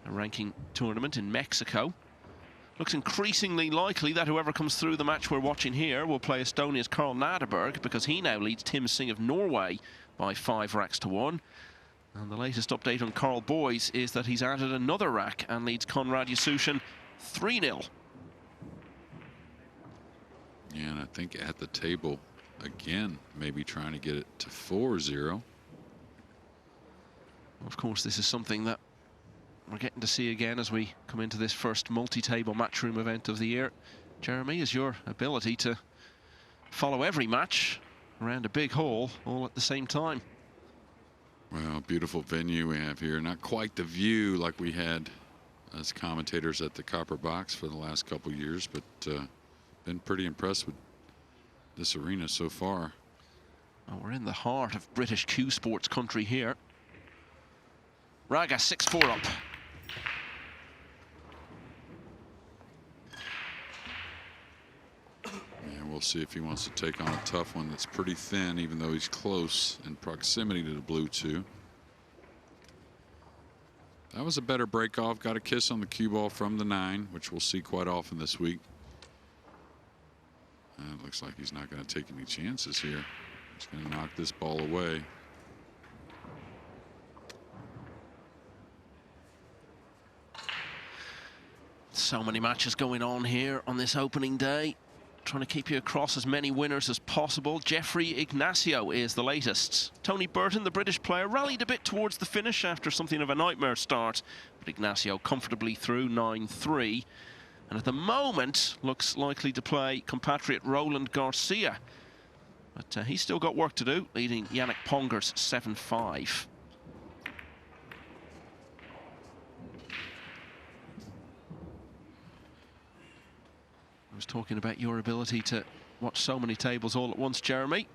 a ranking tournament in Mexico. Looks increasingly likely that whoever comes through the match we're watching here will play Estonia's Karl Naderberg, because he now leads Tim Singh of Norway by 5 racks to 1. And the latest update on Carl Boys is that he's added another rack and leads Konrad Yasusin 3-0. Yeah, and I think at the table again, maybe trying to get it to 4-0. Of course, this is something that we're getting to see again as we come into this first multi-table matchroom event of the year. Jeremy, is your ability to follow every match around a big hall all at the same time. Well, beautiful venue we have here. Not quite the view like we had as commentators at the Copper Box for the last couple years, but been pretty impressed with this arena so far. Well, we're in the heart of British cue sports country here. Raga 6-4 up. And we'll see if he wants to take on a tough one that's pretty thin, even though he's close in proximity to the blue 2. That was a better break off. Got a kiss on the cue ball from the 9, which we'll see quite often this week. It looks like he's not going to take any chances here. He's going to knock this ball away. So many matches going on here on this opening day. Trying to keep you across as many winners as possible. Jeffrey Ignacio is the latest. Tony Burton, the British player, rallied a bit towards the finish after something of a nightmare start. But Ignacio comfortably through 9-3. And at the moment, looks likely to play compatriot Roland Garcia. But he's still got work to do, leading Yannick Pongers 7-5. I was talking about your ability to watch so many tables all at once, Jeremy.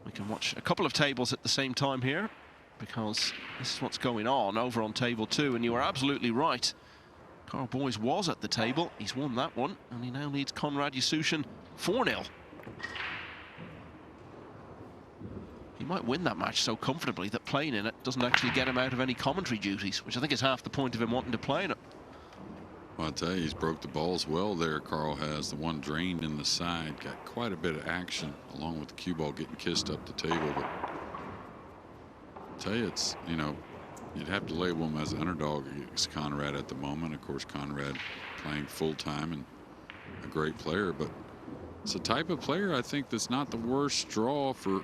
We can watch a couple of tables at the same time here, because this is what's going on over on table 2, and you are absolutely right. Carl Boyes was at the table. He's won that one, and he now leads Konrad Yasusin 4-0. He might win that match so comfortably that playing in it doesn't actually get him out of any commentary duties, which I think is half the point of him wanting to play in it. Well, I'll tell you, he's broke the balls well there, Carl has. The one drained in the side, got quite a bit of action, along with the cue ball getting kissed up the table. But I'll tell you, it's, you know, you'd have to label him as an underdog against Konrad at the moment. Of course, Konrad playing full-time and a great player, but it's a type of player, I think, that's not the worst draw for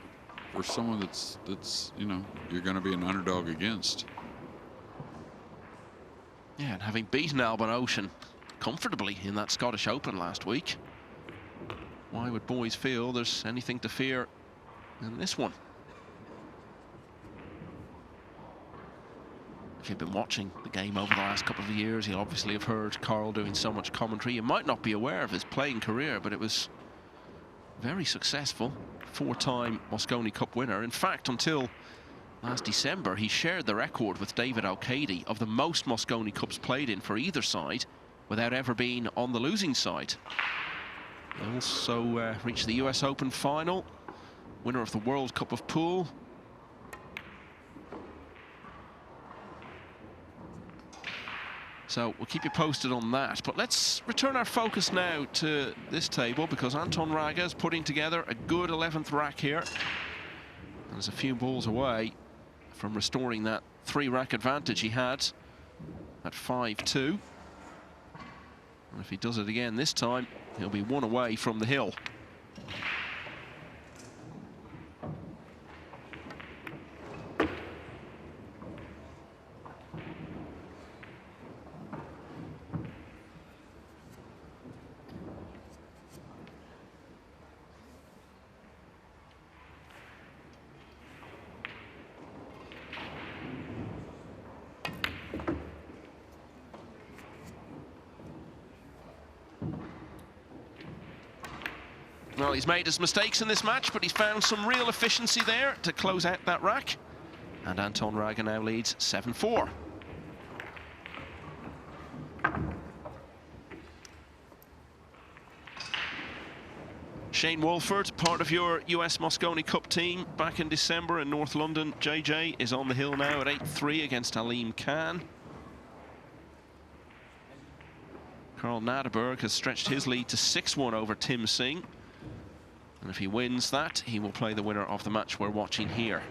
someone that's you know, you're going to be an underdog against. Yeah, and having beaten Alban Ocean comfortably in that Scottish Open last week, why would Boyes feel there's anything to fear in this one? If you've been watching the game over the last couple of years, you'll obviously have heard Carl doing so much commentary. You might not be aware of his playing career, but it was very successful. 4-time Mosconi Cup winner. In fact, until last December, he shared the record with David O'Cady of the most Mosconi Cups played in for either side without ever being on the losing side. He also reached the US Open final, winner of the World Cup of Pool. So we'll keep you posted on that. But let's return our focus now to this table, because Anton Raga is putting together a good 11th rack here. And there's a few balls away from restoring that 3-rack advantage he had at 5-2. And if he does it again this time, he'll be 1 away from the hill. Well, he's made his mistakes in this match, but he's found some real efficiency there to close out that rack. And Anton Raga now leads 7-4. Shane Walford, part of your US Mosconi Cup team back in December in North London. JJ is on the hill now at 8-3 against Aleem Khan. Carl Nadeberg has stretched his lead to 6-1 over Tim Singh. And if he wins that, he will play the winner of the match we're watching here.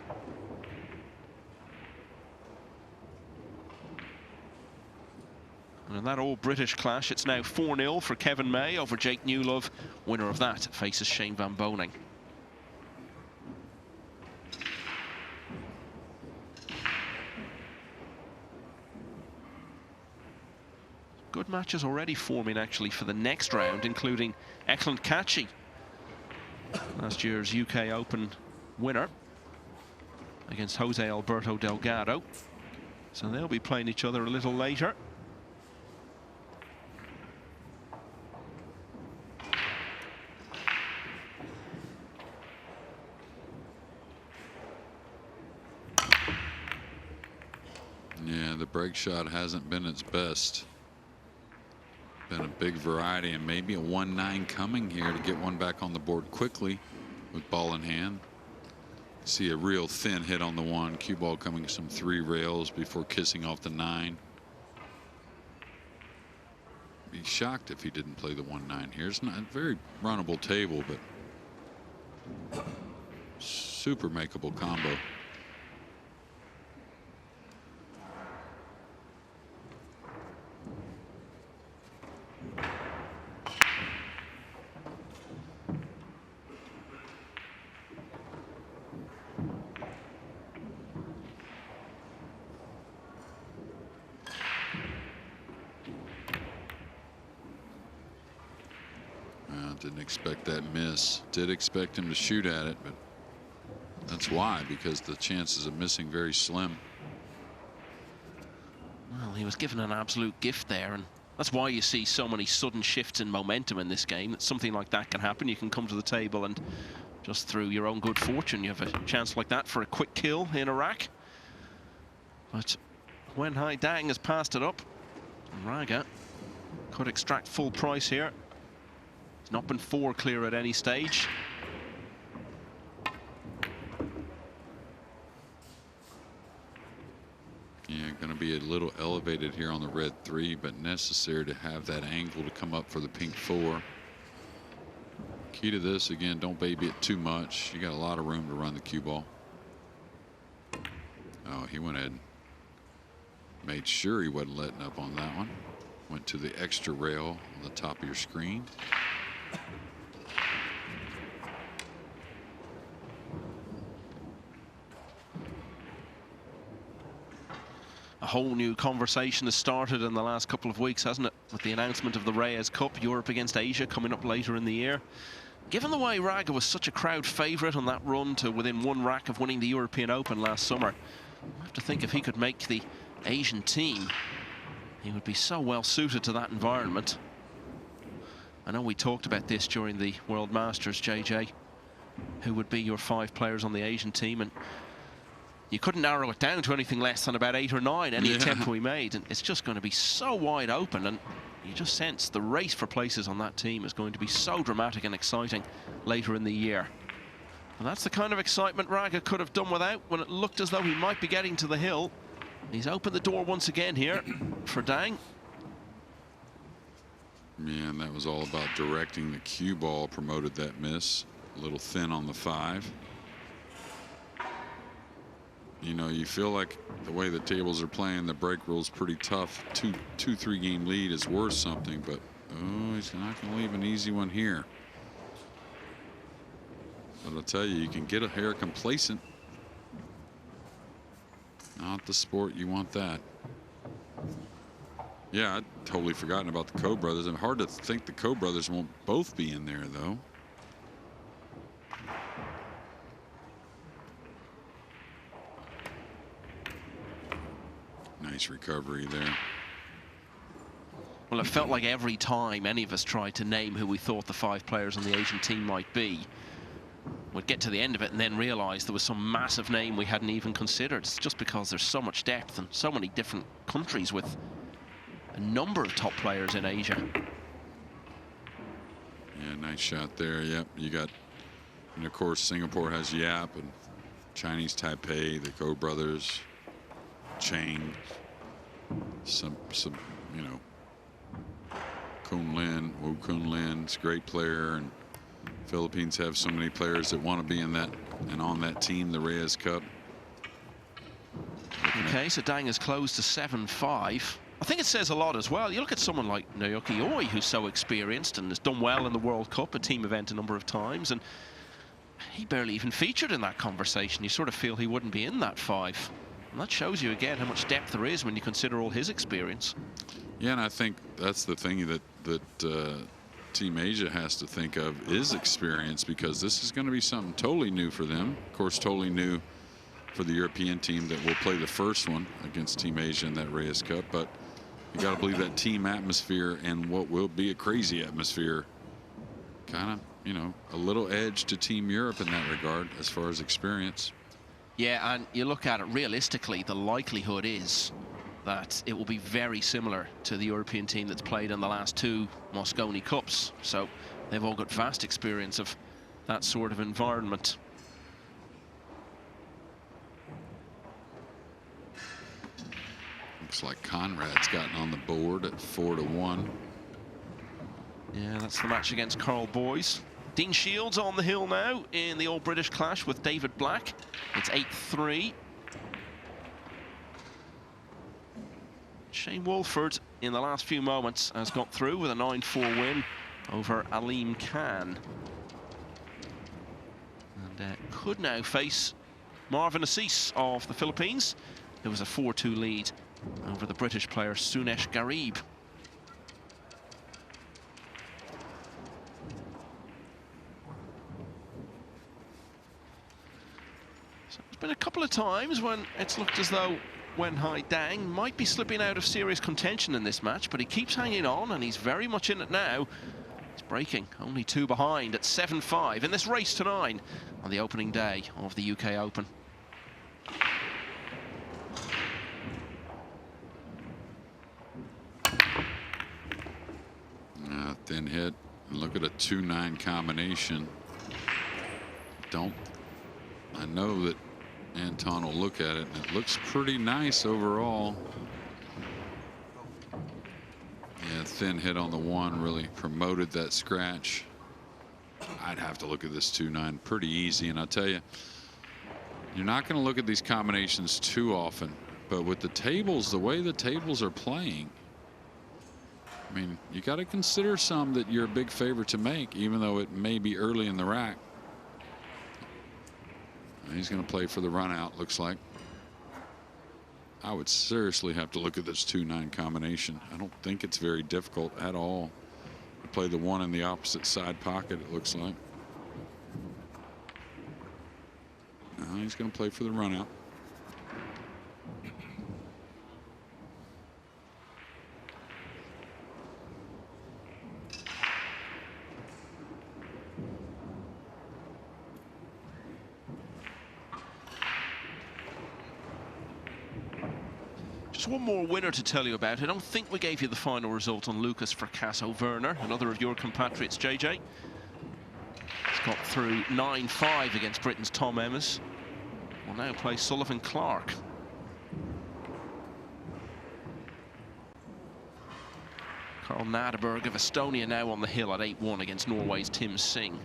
And in that all-British clash, it's now 4-0 for Kevin May over Jake Newlove. Winner of that faces Shane Van Boning. Good matches already forming, actually, for the next round, including Eklund Kachi, last year's UK Open winner, against Jose Alberto Delgado. So they'll be playing each other a little later. Yeah, the break shot hasn't been its best. Been a big variety, and maybe a 1-9 coming here to get one back on the board quickly with ball in hand. See a real thin hit on the 1. Cue ball coming some 3 rails before kissing off the 9. Be shocked if he didn't play the 1-9 here. It's not a very runnable table, but super makeable combo. Didn't expect that miss. Did expect him to shoot at it, but that's why, because the chances of missing very slim. Well, he was given an absolute gift there, and that's why you see so many sudden shifts in momentum in this game. That something like that can happen. You can come to the table and just through your own good fortune, you have a chance like that for a quick kill in a rack. But Nguyen Dang has passed it up. Raga could extract full price here. It's not been 4 clear at any stage. Yeah, going to be a little elevated here on the red 3, but necessary to have that angle to come up for the pink 4. Key to this, again, don't baby it too much. You got a lot of room to run the cue ball. Oh, he went ahead and made sure he wasn't letting up on that one. Went to the extra rail on the top of your screen. A whole new conversation has started in the last couple of weeks, hasn't it? With the announcement of the Reyes Cup, Europe against Asia, coming up later in the year. Given the way Raga was such a crowd favourite on that run to within 1 rack of winning the European Open last summer, I have to think if he could make the Asian team, he would be so well suited to that environment. I know we talked about this during the World Masters, JJ. Who would be your 5 players on the Asian team? And you couldn't narrow it down to anything less than about 8 or 9, any attempt we made. And it's just going to be so wide open. And you just sense the race for places on that team is going to be so dramatic and exciting later in the year. And that's the kind of excitement Raga could have done without when it looked as though he might be getting to the hill. He's opened the door once again here for Dang. Yeah, and that was all about directing the cue ball, promoted that miss. A little thin on the 5. You know, you feel like the way the tables are playing, the break rule's pretty tough. 2-3 game lead is worth something, but oh, he's not going to leave an easy one here. But I'll tell you, you can get a hair complacent. Not the sport you want that. Yeah, I'd totally forgotten about the Koh brothers. And hard to think the Koh brothers won't both be in there, though. Nice recovery there. Well, it felt like every time any of us tried to name who we thought the 5 players on the Asian team might be, we'd get to the end of it and then realise there was some massive name we hadn't even considered. It's just because there's so much depth and so many different countries with a number of top players in Asia. Yeah, nice shot there. Yep, you got, and of course Singapore has Yap and Chinese Taipei, the Koh brothers, Chang, some you know, Kun Lin, Wu Kun Lin's a great player, and Philippines have so many players that want to be in that and on that team, the Reyes Cup. Okay, so Dang is closed to 7-5. I think it says a lot as well. You look at someone like Naoki Oi, who's so experienced and has done well in the World Cup, a team event a number of times, and he barely even featured in that conversation. You sort of feel he wouldn't be in that 5. And that shows you again how much depth there is when you consider all his experience. Yeah, and I think that's the thing that Team Asia has to think of is experience, because this is going to be something totally new for them. Of course, totally new for the European team that will play the first one against Team Asia in that Reyes Cup. But you got to believe that team atmosphere and what will be a crazy atmosphere, kind of, you know, a little edge to Team Europe in that regard as far as experience. Yeah, and you look at it realistically, the likelihood is that it will be very similar to the European team that's played in the last 2 Mosconi Cups. So they've all got vast experience of that sort of environment. Looks like Conrad's gotten on the board at 4-1. Yeah, that's the match against Carl Boys. Dean Shields on the hill now in the All-British clash with David Black. It's 8-3. Shane Wolford, in the last few moments, has got through with a 9-4 win over Aleem Khan. And could now face Marvin Assis of the Philippines. There was a 4-2 lead over the British player Sunesh Garib. So there's been a couple of times when it's looked as though Nguyen Hai Dang might be slipping out of serious contention in this match, but he keeps hanging on and he's very much in it now. He's breaking, only 2 behind at 7-5 in this race to 9 on the opening day of the UK Open. Thin hit. Look at a 2-9 combination. I know that Anton will look at it, and it looks pretty nice overall. Yeah, thin hit on the 1 really promoted that scratch. I'd have to look at this 2-9 pretty easy, and I'll tell you, you're not going to look at these combinations too often, but with the tables, the way the tables are playing, I mean, you got to consider some that you're a big favorite to make, even though it may be early in the rack. And he's going to play for the run out, looks like. I would seriously have to look at this 2-9 combination. I don't think it's very difficult at all to play the 1 in the opposite side pocket, it looks like. He's going to play for the run out. Just one more winner to tell you about. I don't think we gave you the final result on Lucas Fracasso Werner, another of your compatriots, JJ. He's got through 9-5 against Britain's Tom Emmers. Will now play Sullivan Clark. Carl Nadeberg of Estonia now on the hill at 8-1 against Norway's Tim Singh.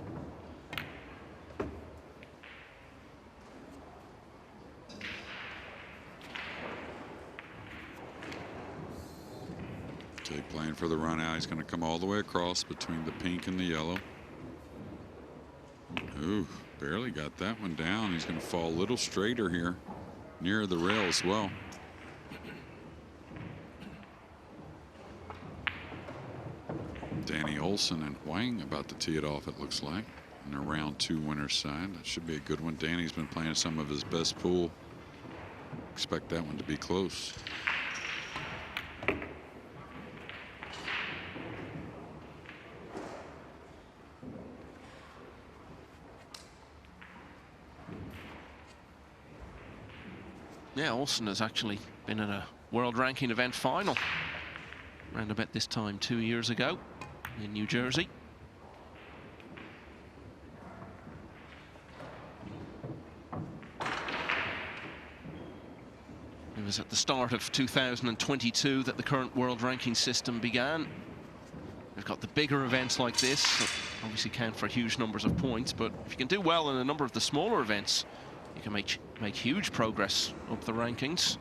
Okay, playing for the run out. He's going to come all the way across between the pink and the yellow. Ooh, barely got that one down. He's going to fall a little straighter here, near the rail as well. Danny Olsen and Wang about to tee it off, it looks like, in the round 2 winner's side. That should be a good one. Danny's been playing some of his best pool. Expect that one to be close. Yeah, Olsen has actually been in a world ranking event final around about this time 2 years ago in New Jersey. It was at the start of 2022 that the current world ranking system began. We've got the bigger events like this that obviously count for huge numbers of points, but if you can do well in a number of the smaller events, you can make huge progress up the rankings.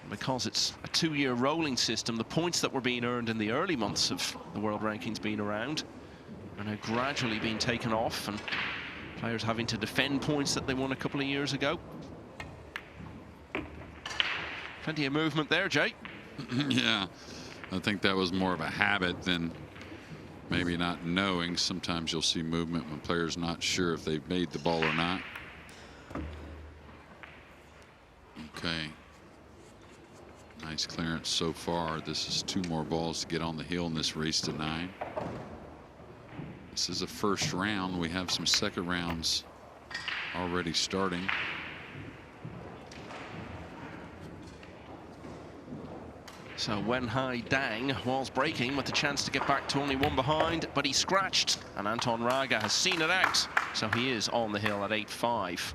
Because it's a 2-year rolling system, the points that were being earned in the early months of the world rankings being around are now gradually being taken off, and players having to defend points that they won a couple of years ago. Plenty of movement there, Jay. Yeah, I think that was more of a habit than maybe not knowing. Sometimes you'll see movement when players not sure if they've made the ball or not. Okay. Nice clearance so far. This is 2 more balls to get on the hill in this race to 9. This is a first round. We have some second rounds already starting. So Nguyen Dang was breaking with the chance to get back to only one behind, but he scratched, and Anton Raga has seen it out, so he is on the hill at 8-5.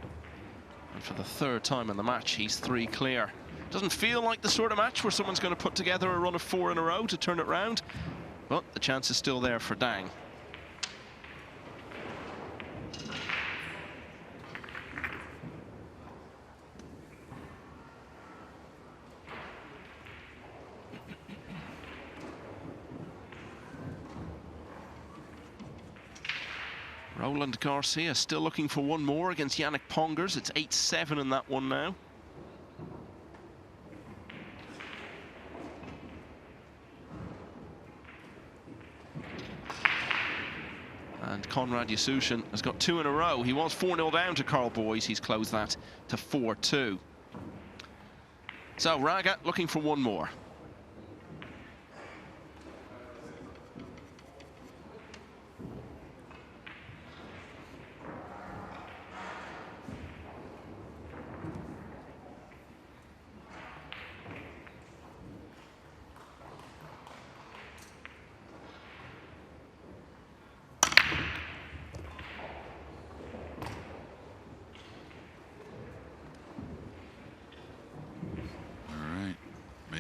And for the third time in the match, he's 3 clear. Doesn't feel like the sort of match where someone's going to put together a run of 4 in a row to turn it round, but the chance is still there for Dang. Roland Garcia still looking for one more against Yannick Pongers. It's 8-7 in that one now. And Konrad Yasusin has got 2 in a row. He was 4-0 down to Carl Boyes. He's closed that to 4-2. So Raga looking for one more.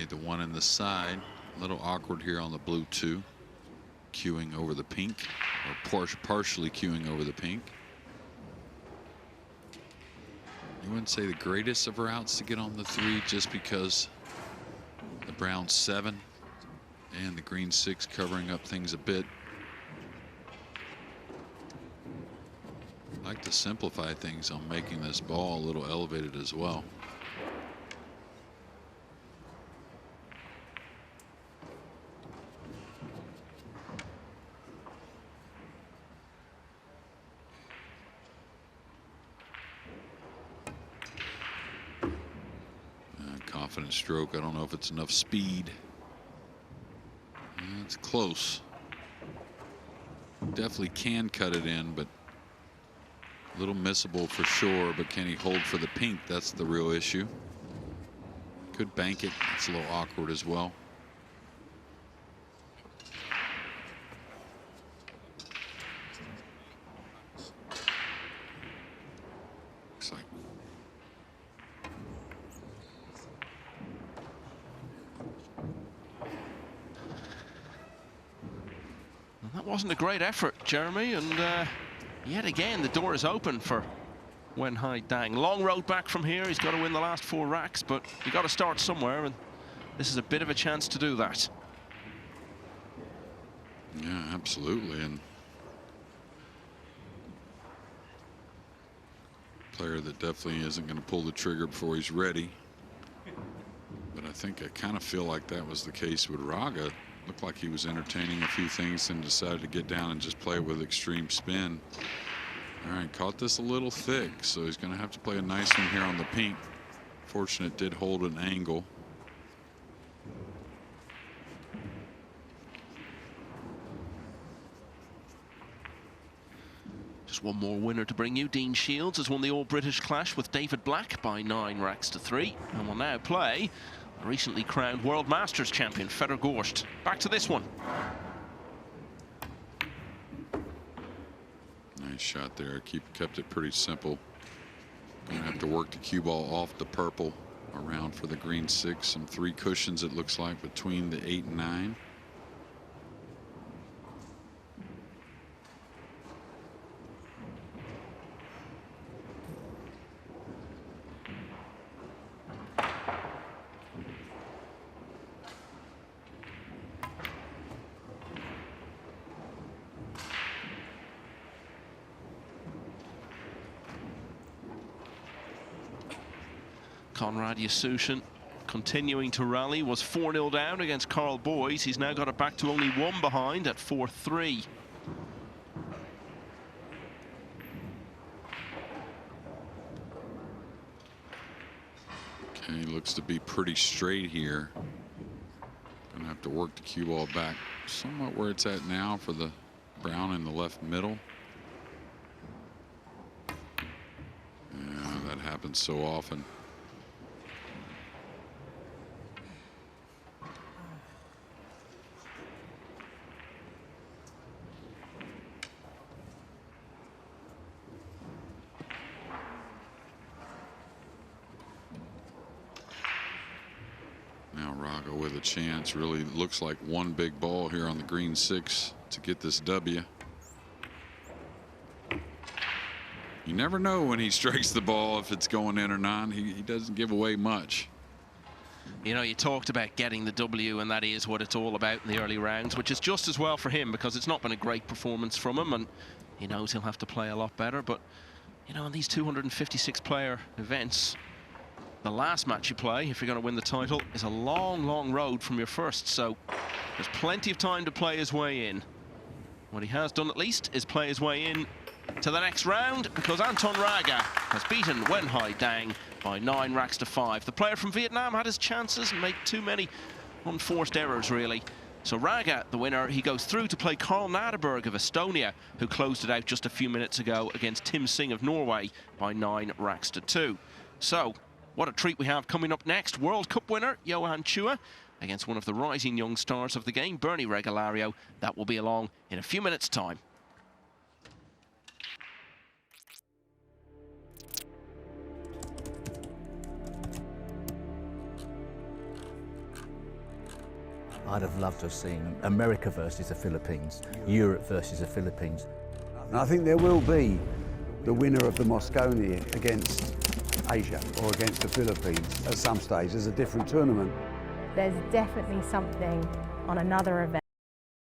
The one in the side, a little awkward here on the blue 2, queuing over the pink, or partially queuing over the pink. You wouldn't say the greatest of routes to get on the 3 just because the brown 7 and the green 6 covering up things a bit. I like to simplify things on making this ball a little elevated as well. Confident stroke. I don't know if it's enough speed. It's close. Definitely can cut it in, but a little missable for sure. But can he hold for the pink? That's the real issue. Could bank it. It's a little awkward as well. Looks like that wasn't a great effort, Jeremy, and yet again the door is open for Nguyen Dang. Long road back from here. He's got to win the last 4 racks, but you got to start somewhere, and this is a bit of a chance to do that. Yeah, absolutely. And player that definitely isn't going to pull the trigger before he's ready. But I think I kind of feel like that was the case with Raga. Looked like he was entertaining a few things and decided to get down and just play with extreme spin. All right, caught this a little thick, so he's going to have to play a nice one here on the pink. Fortunate did hold an angle. Just one more winner to bring you. Dean Shields has won the All-British Clash with David Black by 9 racks to 3, and will now play the recently crowned World Masters champion Fedor Gorst. Back to this one. Nice shot there. Kept it pretty simple. Gonna have to work the cue ball off the purple around for the green 6. Some 3 cushions it looks like between the 8 and 9. Konrad Yasusin continuing to rally, was 4-0 down against Carl Boyes. He's now got it back to only 1 behind at 4-3. Okay, looks to be pretty straight here. Gonna have to work the cue ball back somewhat where it's at now for the brown in the left middle. Yeah, that happens so often. Raga with a chance. Really looks like one big ball here on the green 6 to get this W. You never know when he strikes the ball if it's going in or not. He doesn't give away much. You know, you talked about getting the W, and that is what it's all about in the early rounds, which is just as well for him because it's not been a great performance from him, and he knows he'll have to play a lot better. But, you know, in these 256-player events, the last match you play, if you're going to win the title, is a long, long road from your first. So there's plenty of time to play his way in. What he has done, at least, is play his way in to the next round, because Anton Raga has beaten Nguyen Dang by 9 racks to 5. The player from Vietnam had his chances and made too many unforced errors, really. So Raga, the winner, he goes through to play Carl Naderberg of Estonia, who closed it out just a few minutes ago against Tim Singh of Norway by 9 racks to 2. So, what a treat we have coming up next. World Cup winner Johan Chua against one of the rising young stars of the game, Bernie Regalario. That will be along in a few minutes' time. I'd have loved to have seen America versus the Philippines, Europe versus the Philippines. And I think there will be the winner of the Moscone against Asia or against the Philippines at some stage. There's a different tournament. There's definitely something on another event